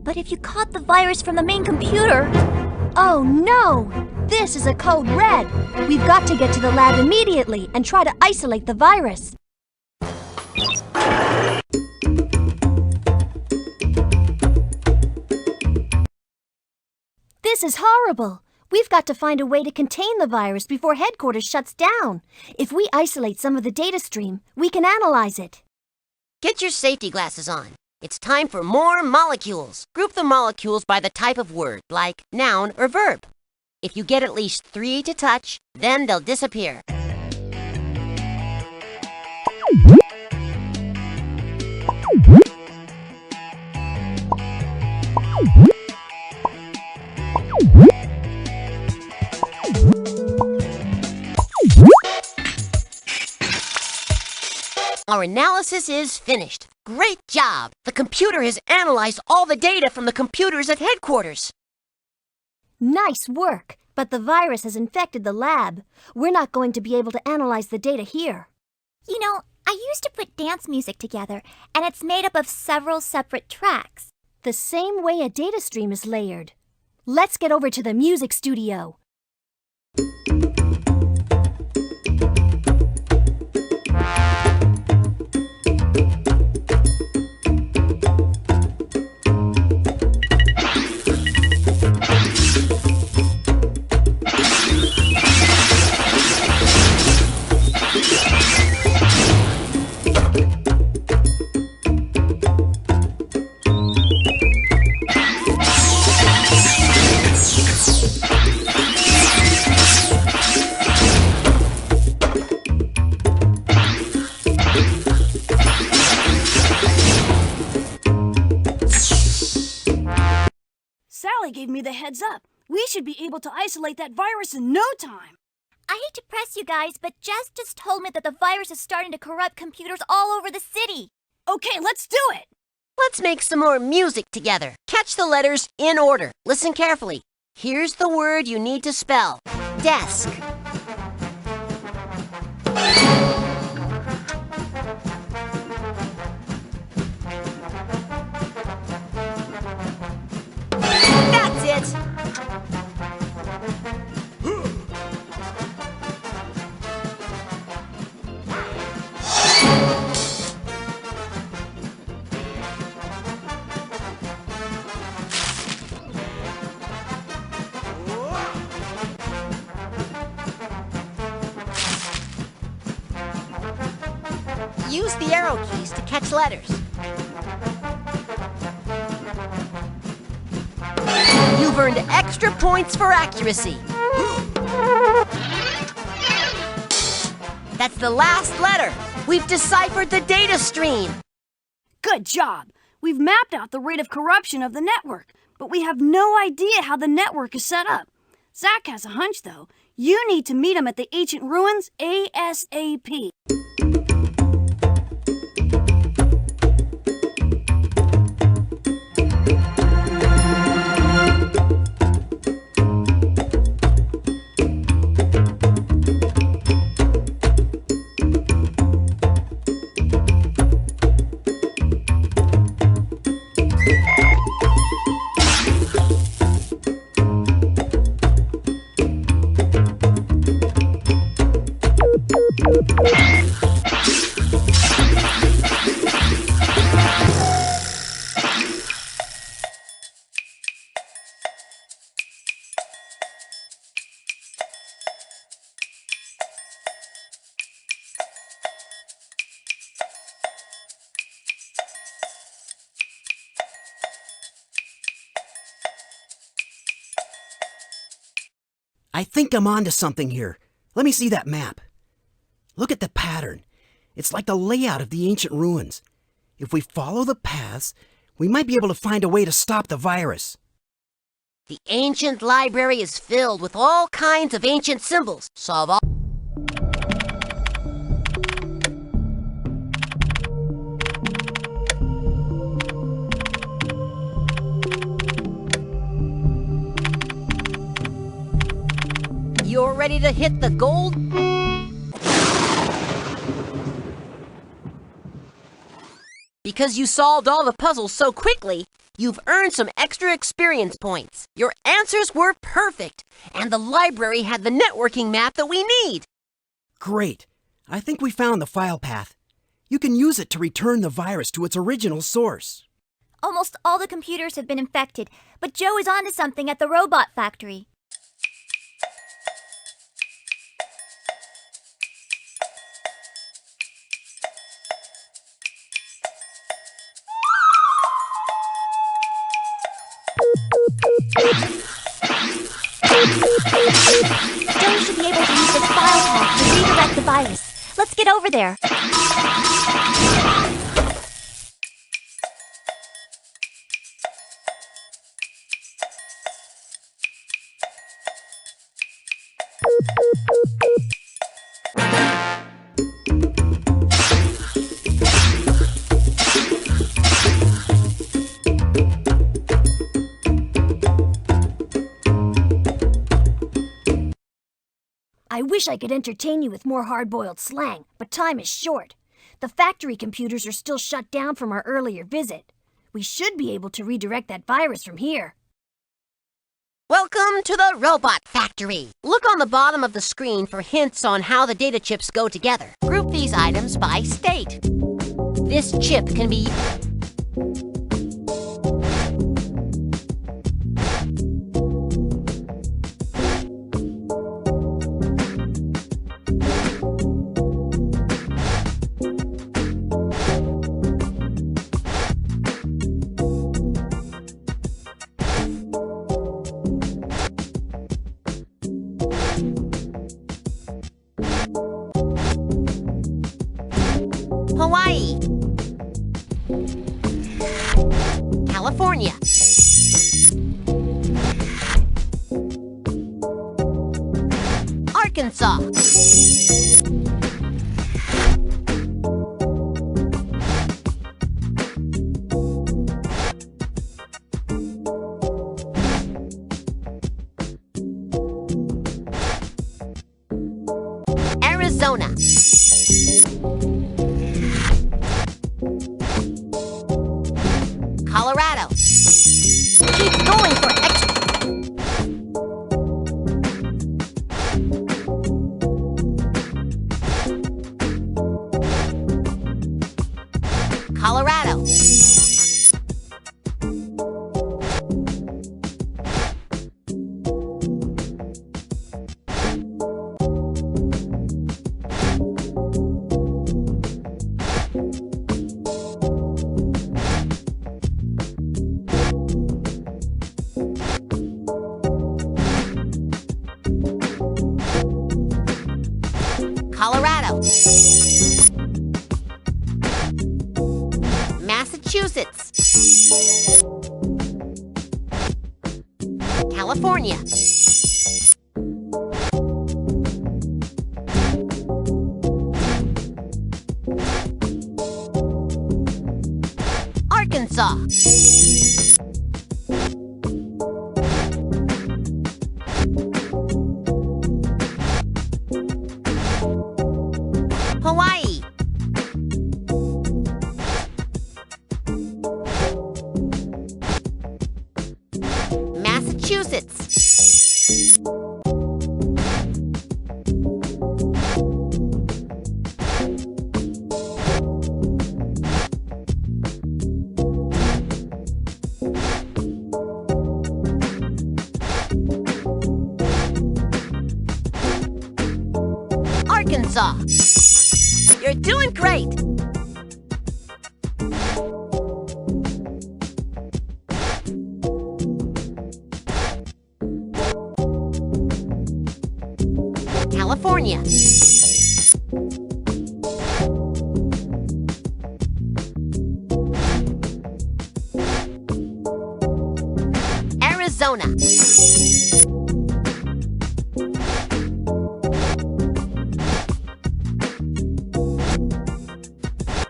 Speaker 4: But if you caught the virus from the main computer...
Speaker 1: Oh no! This is a code red. We've got to get to the lab immediately and try to isolate the virus. This is horrible. We've got to find a way to contain the virus before headquarters shuts down. If we isolate some of the data stream, we can analyze it.
Speaker 2: Get your safety glasses on. It's time for more molecules. Group the molecules by the type of word, like noun or verb. If you get at least 3 to touch, then they'll disappear. Our analysis is finished. Great job! The computer has analyzed all the data from the computers at headquarters.
Speaker 1: Nice work, but the virus has infected the lab. We're not going to be able to analyze the data here.
Speaker 4: You know, I used to put dance music together, and it's made up of several separate tracks.
Speaker 1: The same way a data stream is layered. Let's get over to the music studio.
Speaker 3: Sally gave me the heads up. We should be able to isolate that virus in no time.
Speaker 4: I hate to press you guys, but Jess just told me that the virus is starting to corrupt computers all over the city.
Speaker 3: Okay, let's do it.
Speaker 2: Let's make some more music together. Catch the letters in order. Listen carefully. Here's the word you need to spell. Desk. That's it. Use the arrow keys to catch letters. You've earned extra points for accuracy. That's the last letter. We've deciphered the data stream.
Speaker 3: Good job. We've mapped out the rate of corruption of the network, but we have no idea how the network is set up. Zach has a hunch, though. You need to meet him at the ancient ruins ASAP.
Speaker 5: I think I'm onto something here. Let me see that map. Look at the pattern. It's like the layout of the ancient ruins. If we follow the paths, we might be able to find a way to stop the virus.
Speaker 2: The ancient library is filled with all kinds of ancient symbols. Solve all. You're ready to hit the gold? Because you solved all the puzzles so quickly, you've earned some extra experience points. Your answers were perfect, and the library had the networking map that we need.
Speaker 5: Great. I think we found the file path. You can use it to return the virus to its original source.
Speaker 4: Almost all the computers have been infected, but Joe is onto something at the robot factory. Joe should be able to use the file path to redirect the virus. Let's get over there.
Speaker 1: I wish I could entertain you with more hard-boiled slang, but time is short. The factory computers are still shut down from our earlier visit. We should be able to redirect that virus from here.
Speaker 2: Welcome to the robot factory. Look on the bottom of the screen for hints on how the data chips go together. Group these items by state. This chip can be... Hawaii, California, Arkansas, Arizona, Colorado. Keep going for extra. Colorado. Colorado, Massachusetts, California, Arkansas, Hawaii, Massachusetts, Arkansas. You're doing great. California,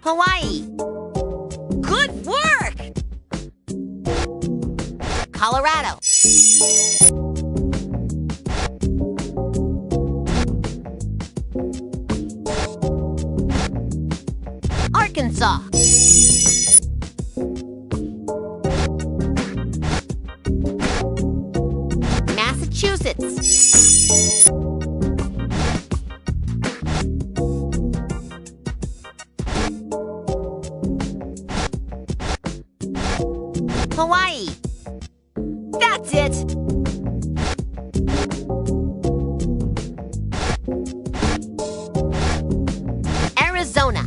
Speaker 2: Hawaii. Good work! Colorado. Arkansas. Massachusetts. Hawaii. That's it. Arizona.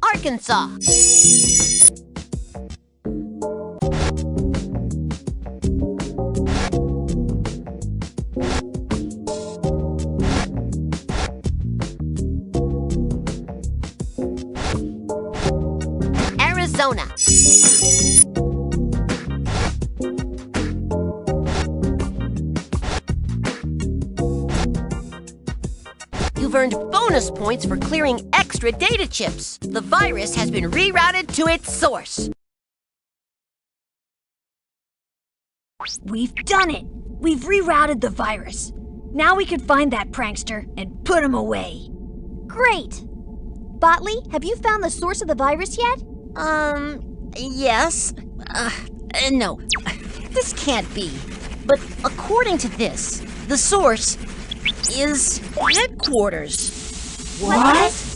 Speaker 2: Arkansas. Arizona. You've earned bonus points for clearing extra data chips. The virus has been rerouted to its source.
Speaker 1: We've done it! We've rerouted the virus. Now we can find that prankster and put him away.
Speaker 4: Great! Botley, have you found the source of the virus yet?
Speaker 2: Yes. No. This can't be. But according to this, the source is headquarters.
Speaker 1: What?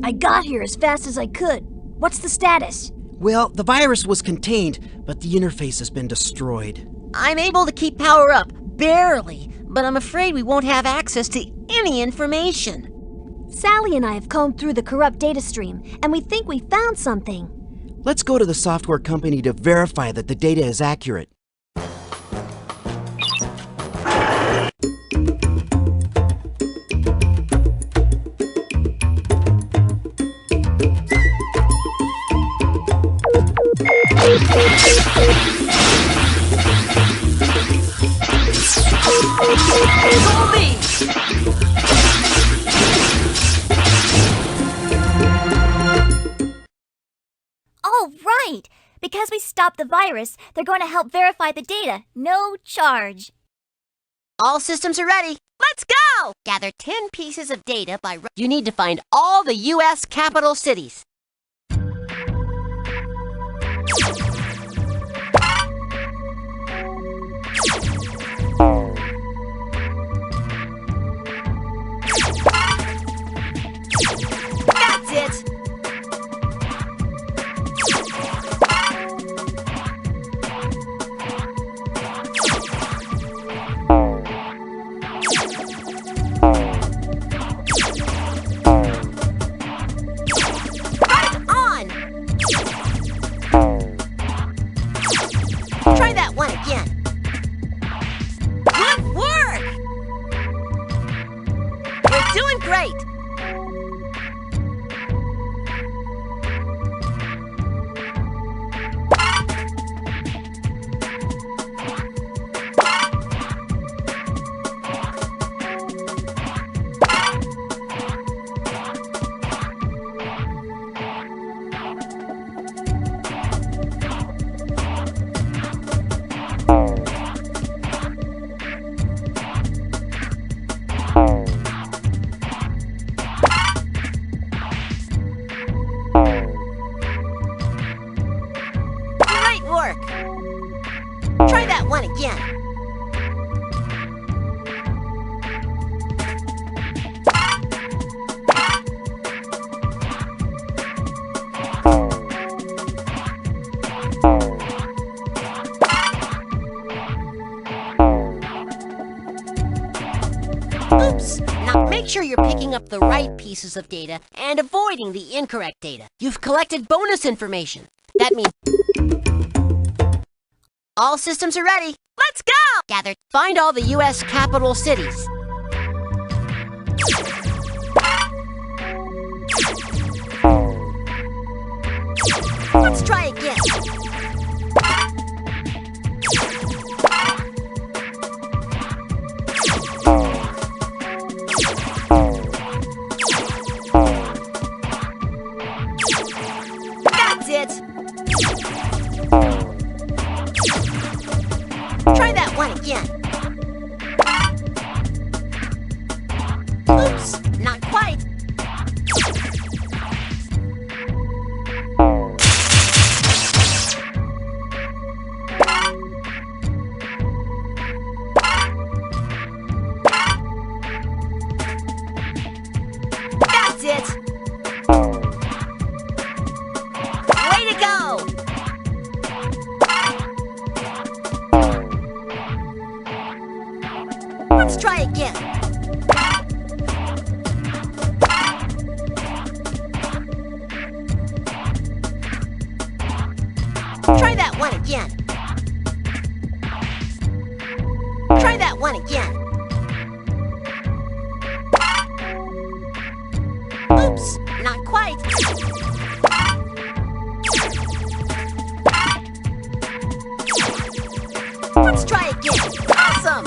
Speaker 1: I got here as fast as I could. What's the status?
Speaker 5: Well, the virus was contained, but the interface has been destroyed.
Speaker 2: I'm able to keep power up, barely, but I'm afraid we won't have access to any information.
Speaker 1: Sally and I have combed through the corrupt data stream, and we think we found something.
Speaker 5: Let's go to the software company to verify that the data is accurate.
Speaker 4: Oh, right! Because we stopped the virus, they're going to help verify the data. No charge.
Speaker 2: All systems are ready. Let's go! Gather 10 pieces of data by... You need to find all the U.S. capital cities. That's it! Try that one again. Good work! You're doing great. Great work. Try that one again. up the right pieces of data and avoiding the incorrect data. You've collected bonus information. That means all systems are ready. Let's go! Gather. Find all the U.S. capital cities. Let's try again. That's it. Try that one again. Oops, not quite. That's it. Way to go. Let's try again. Try that one again. Try that one again. Oops, not quite. Let's try again. Awesome!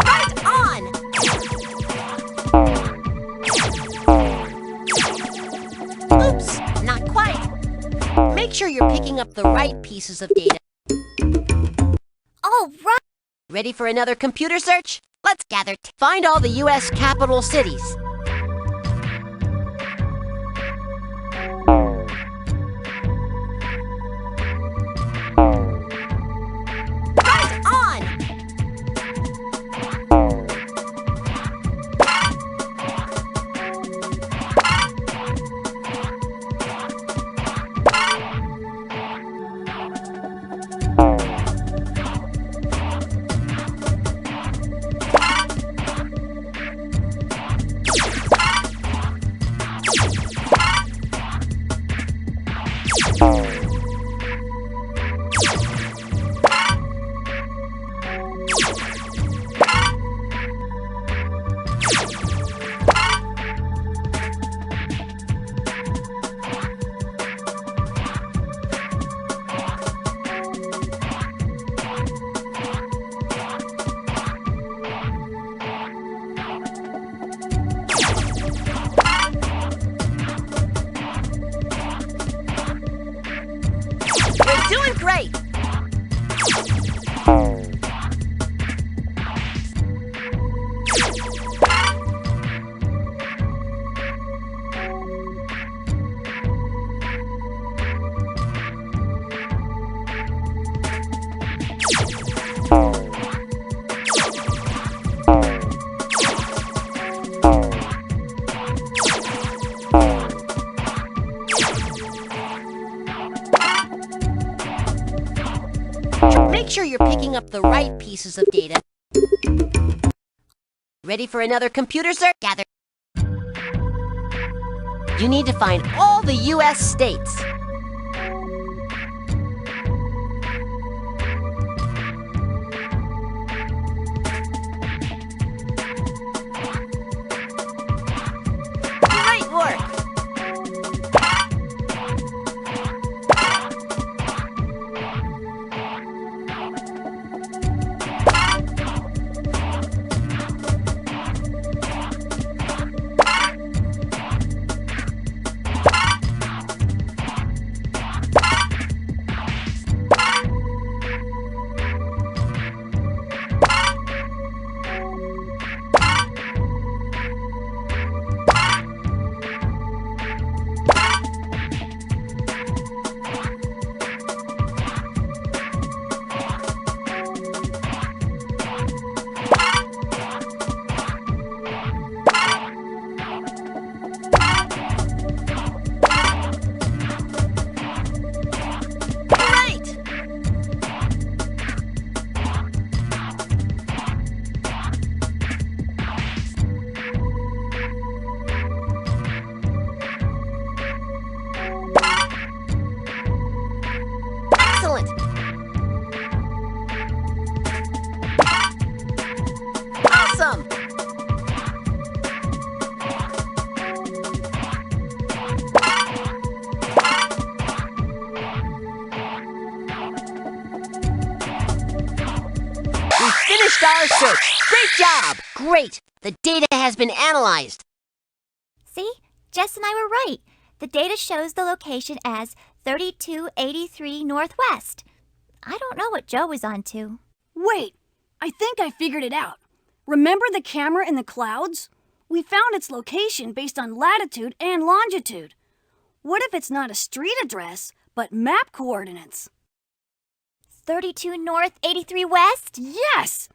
Speaker 2: Right on! Oops, not quite. Make sure you're picking up the right pieces of data.
Speaker 4: All right.
Speaker 2: Ready for another computer search? Let's gather. Find all the U.S. capital cities. Right on! You're doing great! Make sure you're picking up the right pieces of data. Ready for another computer search? Gather. You need to find all the U.S. states. Great work! star search. Great job! Great! The data has been analyzed.
Speaker 4: See? Jess and I were right. The data shows the location as 3283 Northwest. I don't know what Joe was on to.
Speaker 3: Wait, I think I figured it out. Remember the camera in the clouds? We found its location based on latitude and longitude. What if it's not a street address, but map coordinates?
Speaker 4: 32 North, 83 West?
Speaker 3: Yes!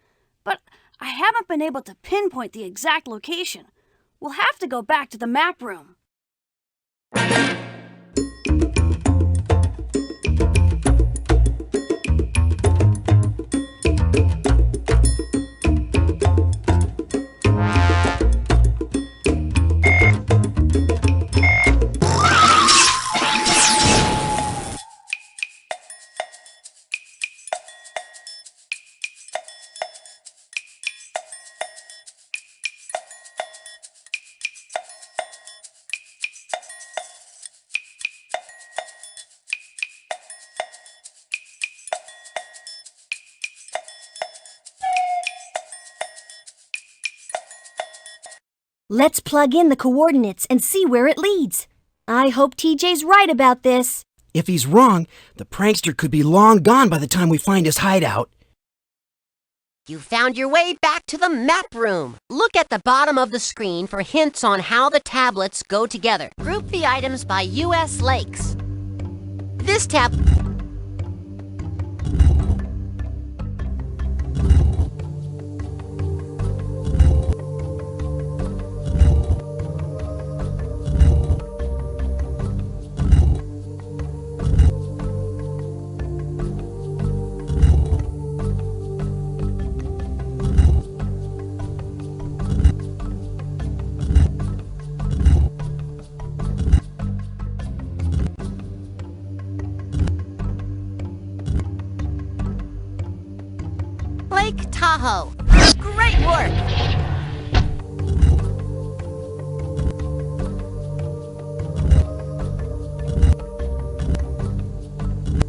Speaker 3: But I haven't been able to pinpoint the exact location. We'll have to go back to the map room.
Speaker 1: Let's plug in the coordinates and see where it leads. I hope TJ's right about this.
Speaker 5: If he's wrong, the prankster could be long gone by the time we find his hideout.
Speaker 2: You found your way back to the map room. Look at the bottom of the screen for hints on how the tablets go together. Group the items by U.S. lakes. This tab... Lake Tahoe. Great work!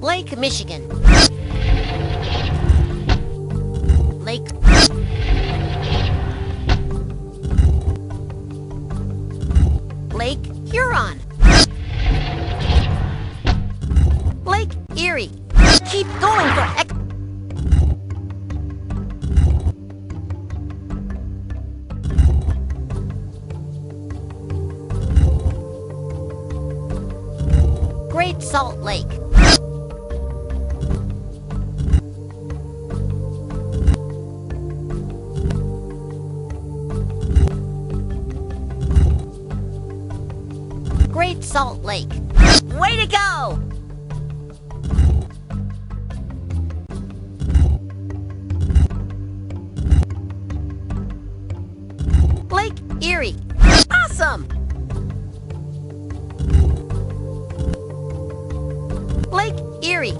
Speaker 2: Lake Michigan. Lake... Lake Huron. Lake Erie. Keep going for... Great Salt Lake. Great Salt Lake. Way to go! Lake Erie. Awesome! Lake Erie.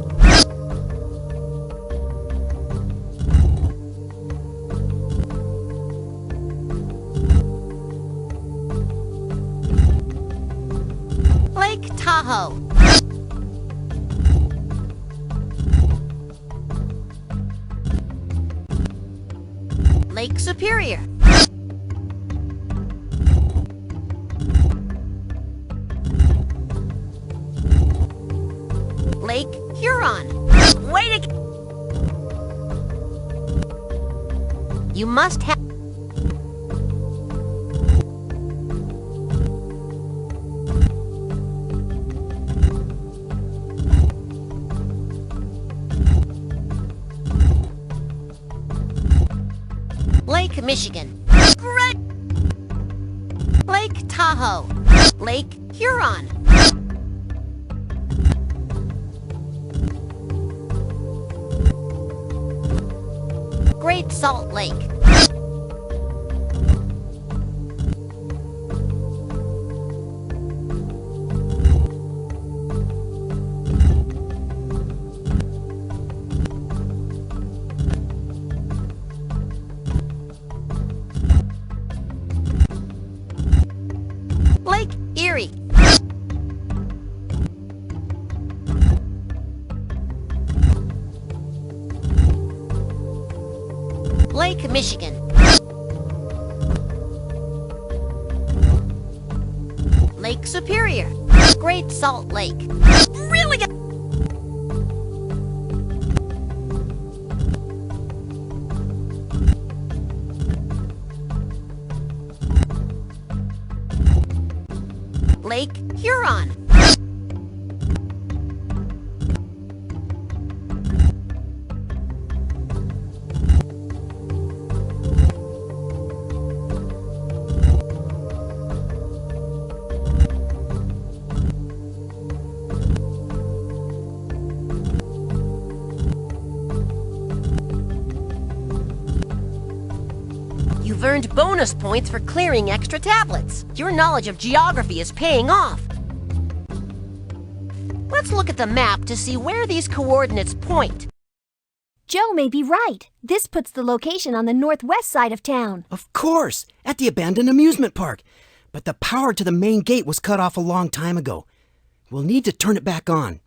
Speaker 2: Lake Tahoe. Lake Superior. Lake Huron. Way to... You must have... Lake Michigan. Great! Lake Tahoe. Lake Huron. Great Salt Lake. Lake Erie. Lake, Michigan. Lake Superior. Great Salt Lake. Really? Lake Huron. You've earned bonus points for clearing extra tablets. Your knowledge of geography is paying off. Let's look at the map to see where these coordinates point.
Speaker 1: Joe may be right. This puts the location on the northwest side of town.
Speaker 5: Of course, at the abandoned amusement park. But the power to the main gate was cut off a long time ago. We'll need to turn it back on.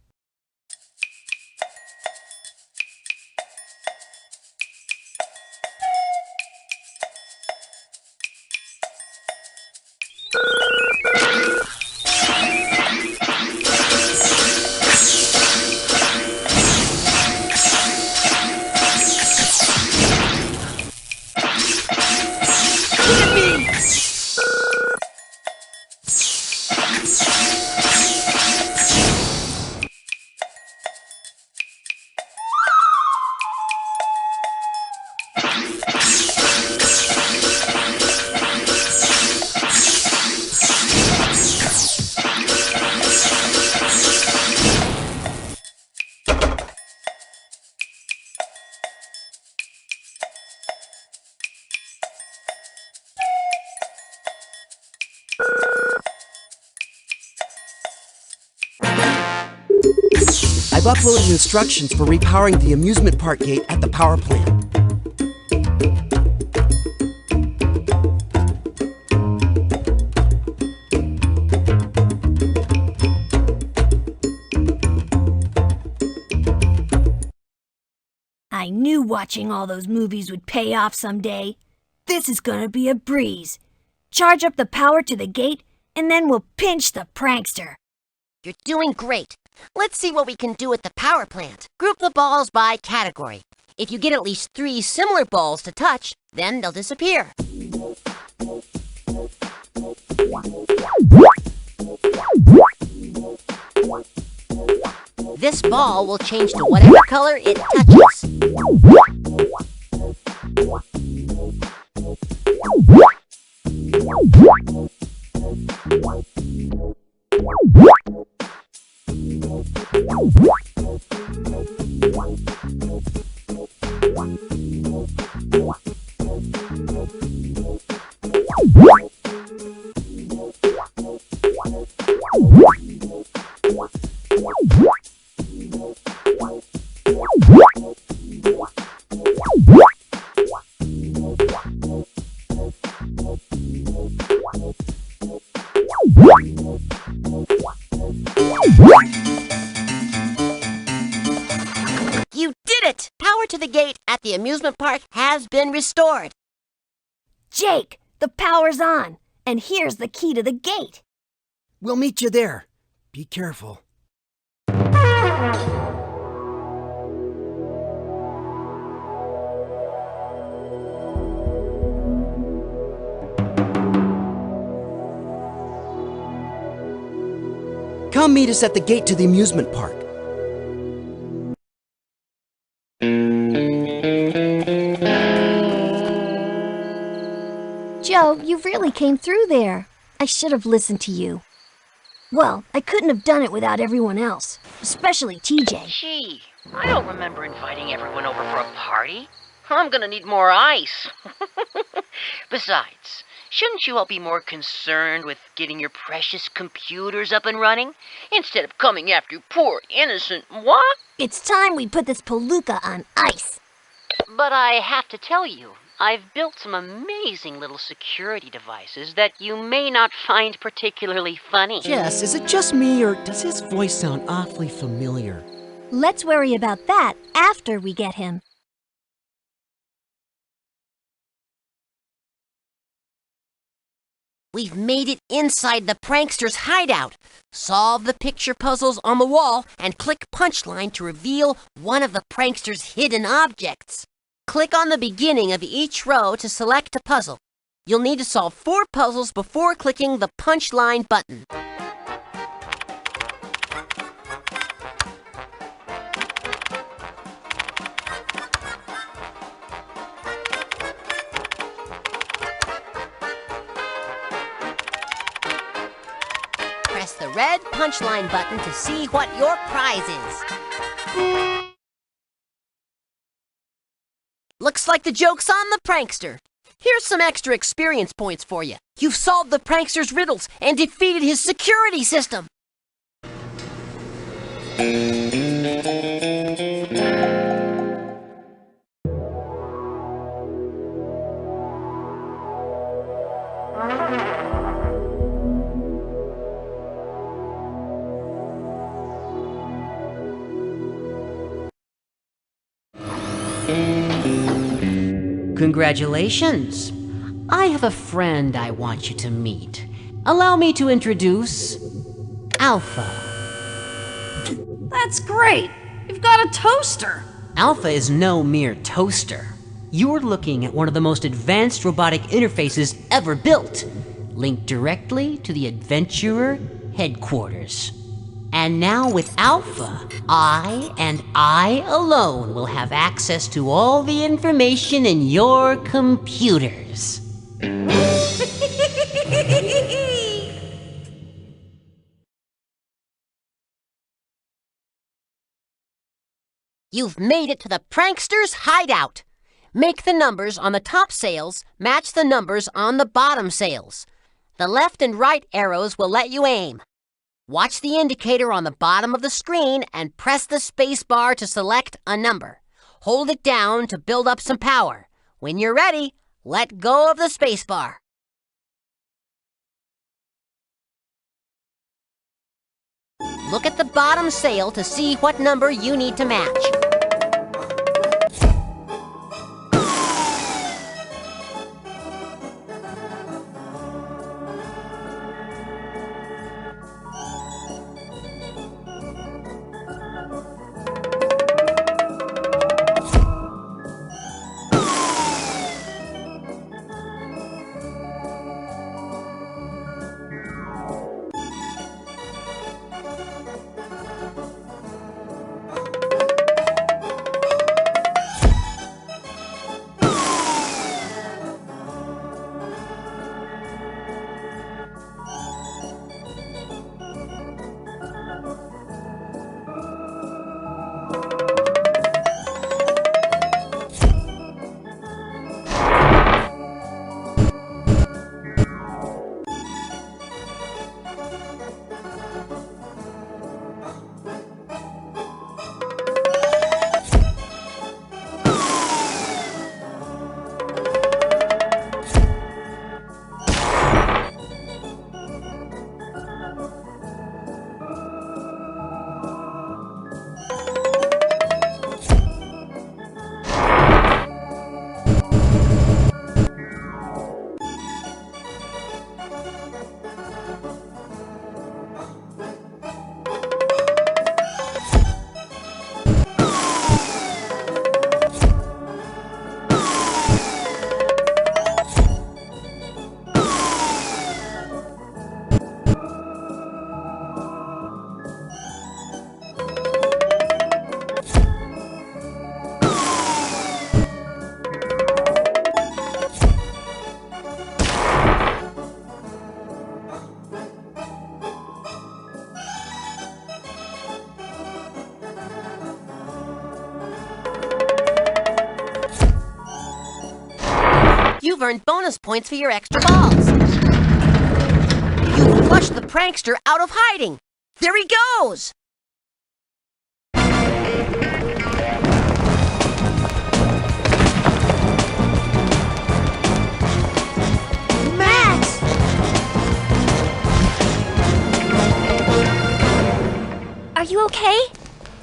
Speaker 5: I've uploaded instructions for repowering the amusement park gate at the power plant.
Speaker 1: I knew watching all those movies would pay off someday. This is gonna be a breeze. Charge up the power to the gate, and then we'll pinch the prankster.
Speaker 2: You're doing great. Let's see what we can do at the power plant. Group the balls by category. If you get at least 3 similar balls to touch, then they'll disappear. This ball will change to whatever color it touches. You did it! Power to the gate at the amusement park has been restored.
Speaker 1: Jake, the power's on, and here's the key to the gate.
Speaker 5: We'll meet you there. Be careful. Come meet us at the gate to the amusement park.
Speaker 1: Joe, you really came through there. I should have listened to you. Well, I couldn't have done it without everyone else, especially TJ.
Speaker 7: Gee, I don't remember inviting everyone over for a party. I'm gonna need more ice. Besides, shouldn't you all be more concerned with getting your precious computers up and running instead of coming after poor innocent moi?
Speaker 1: It's time we put this palooka on ice.
Speaker 7: But I have to tell you, I've built some amazing little security devices that you may not find particularly funny.
Speaker 5: Jess, is it just me, or does his voice sound awfully familiar?
Speaker 1: Let's worry about that after we get him.
Speaker 2: We've made it inside the prankster's hideout. Solve the picture puzzles on the wall and click Punchline to reveal one of the prankster's hidden objects. Click on the beginning of each row to select a puzzle. You'll need to solve 4 puzzles before clicking the Punchline button. Press the red Punchline button to see what your prize is. Looks like the joke's on the prankster. Here's some extra experience points for you. You've solved the prankster's riddles and defeated his security system. Congratulations. I have a friend I want you to meet. Allow me to introduce Alpha.
Speaker 3: That's great. You've got a toaster.
Speaker 2: Alpha is no mere toaster. You're looking at one of the most advanced robotic interfaces ever built, linked directly to the Adventurer headquarters. And now with Alpha, I and I alone will have access to all the information in your computers. You've made it to the prankster's hideout. Make the numbers on the top sails match the numbers on the bottom sails. The left and right arrows will let you aim. Watch the indicator on the bottom of the screen and press the space bar to select a number. Hold it down to build up some power. When you're ready, let go of the space bar. Look at the bottom sail to see what number you need to match. You've earned bonus points for your extra balls. You've flushed the prankster out of hiding. There he goes!
Speaker 1: Max!
Speaker 4: Are you okay?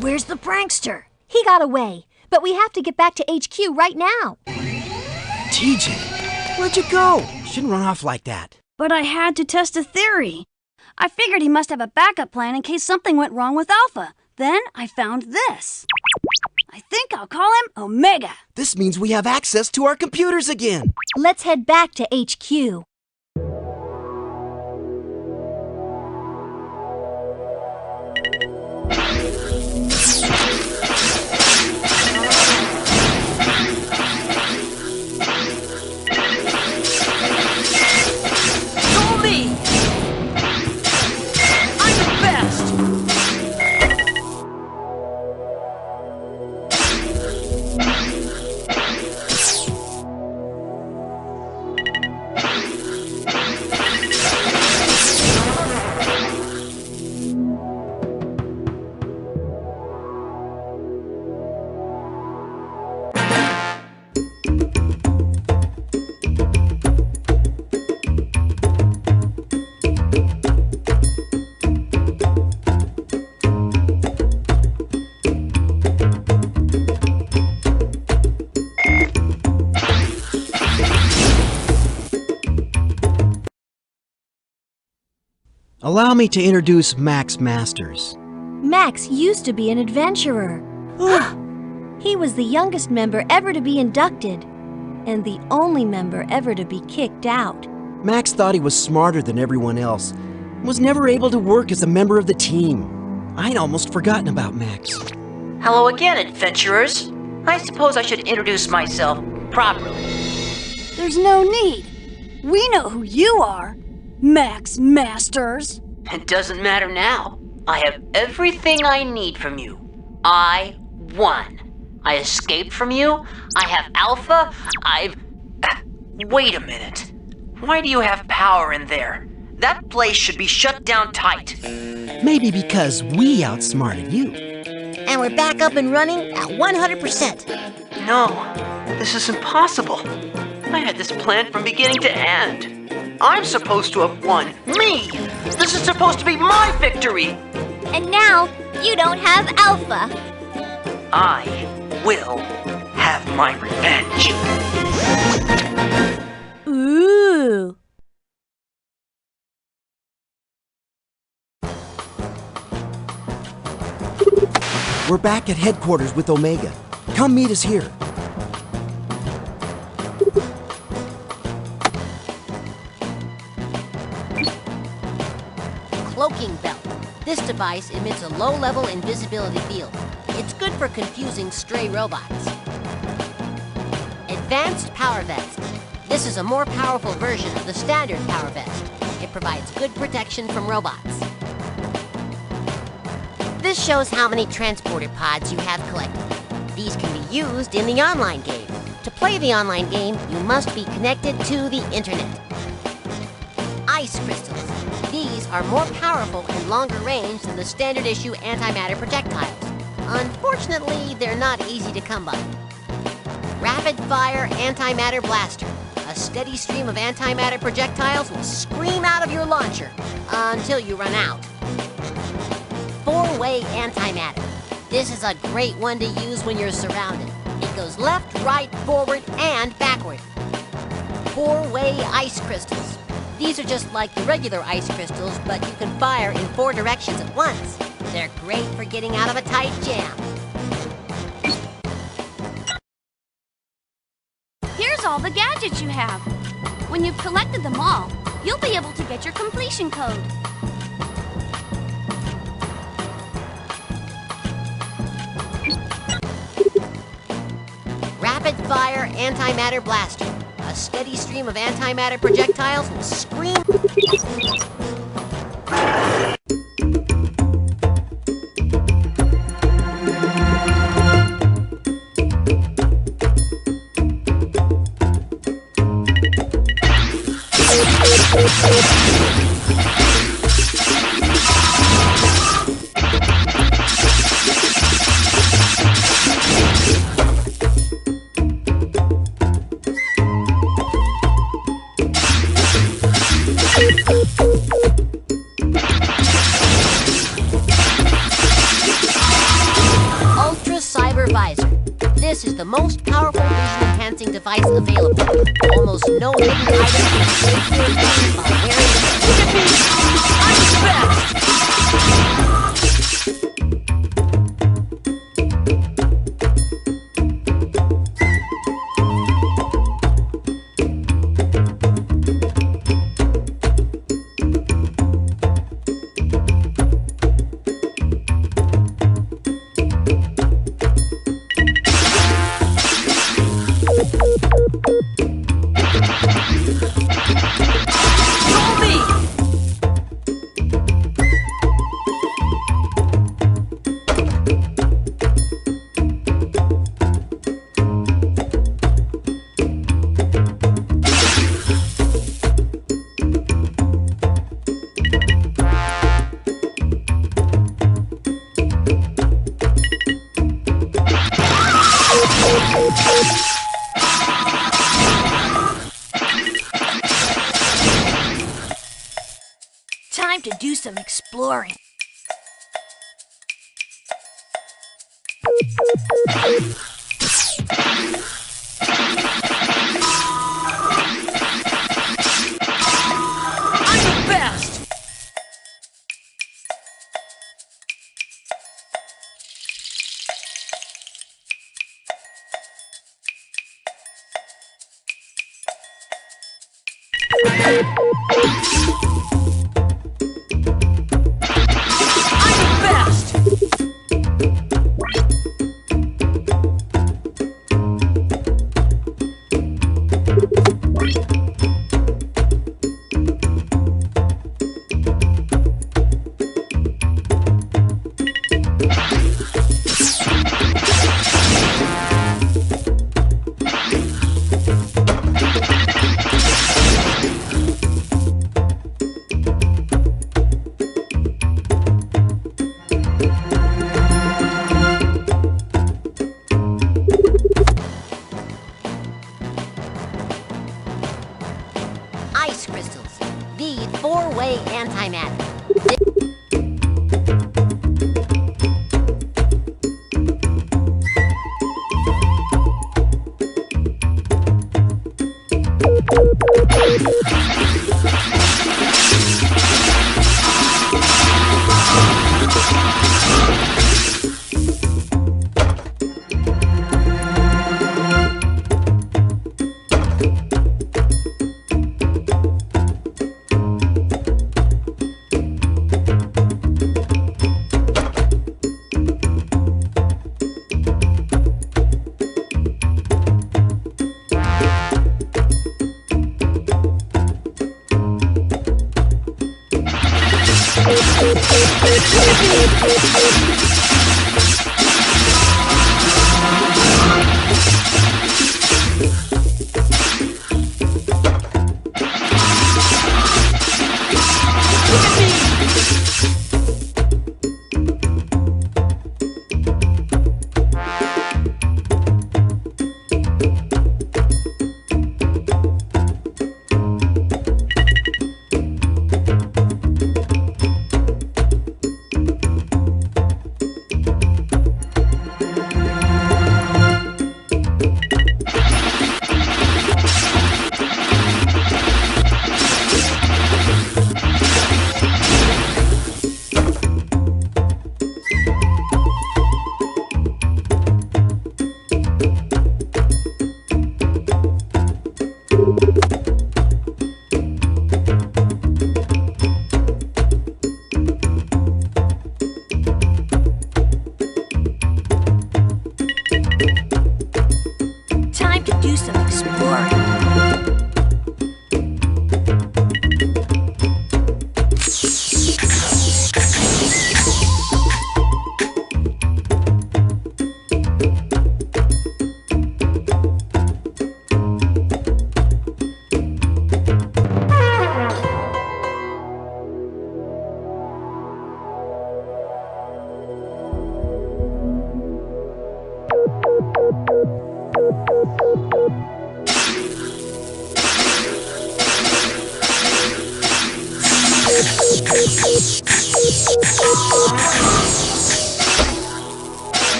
Speaker 1: Where's the prankster? He got away, but we have to get back to HQ right now.
Speaker 5: TJ, where'd you go? Shouldn't run off like that.
Speaker 3: But I had to test a theory. I figured he must have a backup plan in case something went wrong with Alpha. Then I found this. I think I'll call him Omega.
Speaker 5: This means we have access to our computers again.
Speaker 1: Let's head back to HQ.
Speaker 5: Allow me to introduce Max Masters.
Speaker 1: Max used to be an adventurer. He was the youngest member ever to be inducted, and the only member ever to be kicked out.
Speaker 5: Max thought he was smarter than everyone else, and was never able to work as a member of the team. I'd almost forgotten about Max.
Speaker 7: Hello again, adventurers. I suppose I should introduce myself properly.
Speaker 3: There's no need. We know who you are, Max Masters.
Speaker 7: It doesn't matter now. I have everything I need from you. I won. I escaped from you. I have Alpha. Wait a minute. Why do you have power in there? That place should be shut down tight.
Speaker 5: Maybe because we outsmarted you.
Speaker 2: And we're back up and running at 100%.
Speaker 7: No, this is impossible. I had this plan from beginning to end. I'm supposed to have won. Me! This is supposed to be my victory!
Speaker 4: And now, you don't have Alpha.
Speaker 7: I will have my revenge.
Speaker 1: Ooh.
Speaker 5: We're back at headquarters with Omega. Come meet us here.
Speaker 2: Cloaking belt. This device emits a low-level invisibility field. It's good for confusing stray robots. Advanced power vest. This is a more powerful version of the standard power vest. It provides good protection from robots. This shows how many transporter pods you have collected. These can be used in the online game. To play the online game, you must be connected to the internet. Ice crystals. These are more powerful and longer range than the standard issue antimatter projectiles. Unfortunately, they're not easy to come by. Rapid fire antimatter blaster. A steady stream of antimatter projectiles will scream out of your launcher until you run out. Four-way antimatter. This is a great one to use when you're surrounded. It goes left, right, forward, and backward. Four-way ice crystals. These are just like the regular ice crystals, but you can fire in 4 directions at once. They're great for getting out of a tight jam.
Speaker 3: Here's all the gadgets you have. When you've collected them all, you'll be able to get your completion code.
Speaker 2: Rapid fire antimatter blaster. A steady stream of antimatter projectiles will scream. This is the most powerful vision-enhancing device available. Almost no hidden items can escape your vision while wearing it.
Speaker 6: Look at me! I'm the best!
Speaker 3: Time to do some exploring.
Speaker 6: I'm the best!
Speaker 2: Ice crystals, the four-way antimatter.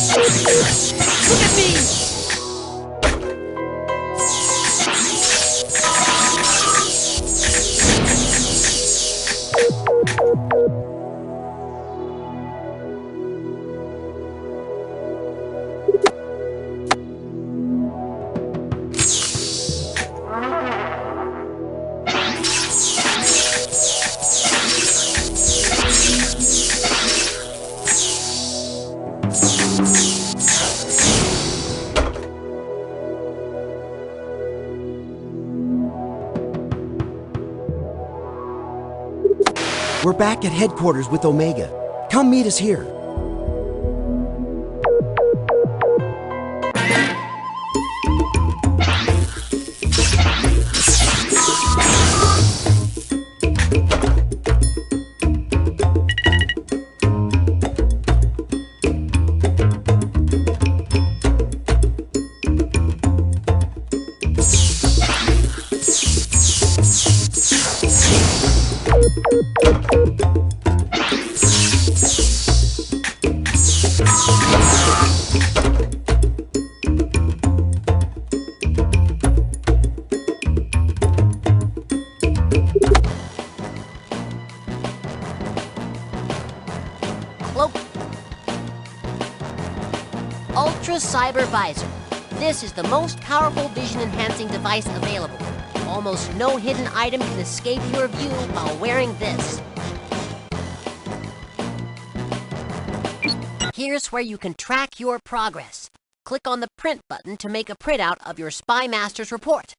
Speaker 6: Look at me!
Speaker 5: We're back at headquarters with Omega. Come meet us here.
Speaker 2: Ultra Cyber Visor. This is the most powerful vision-enhancing device available. Almost no hidden item can escape your view while wearing this. Here's where you can track your progress. Click on the print button to make a printout of your Spy Master's report.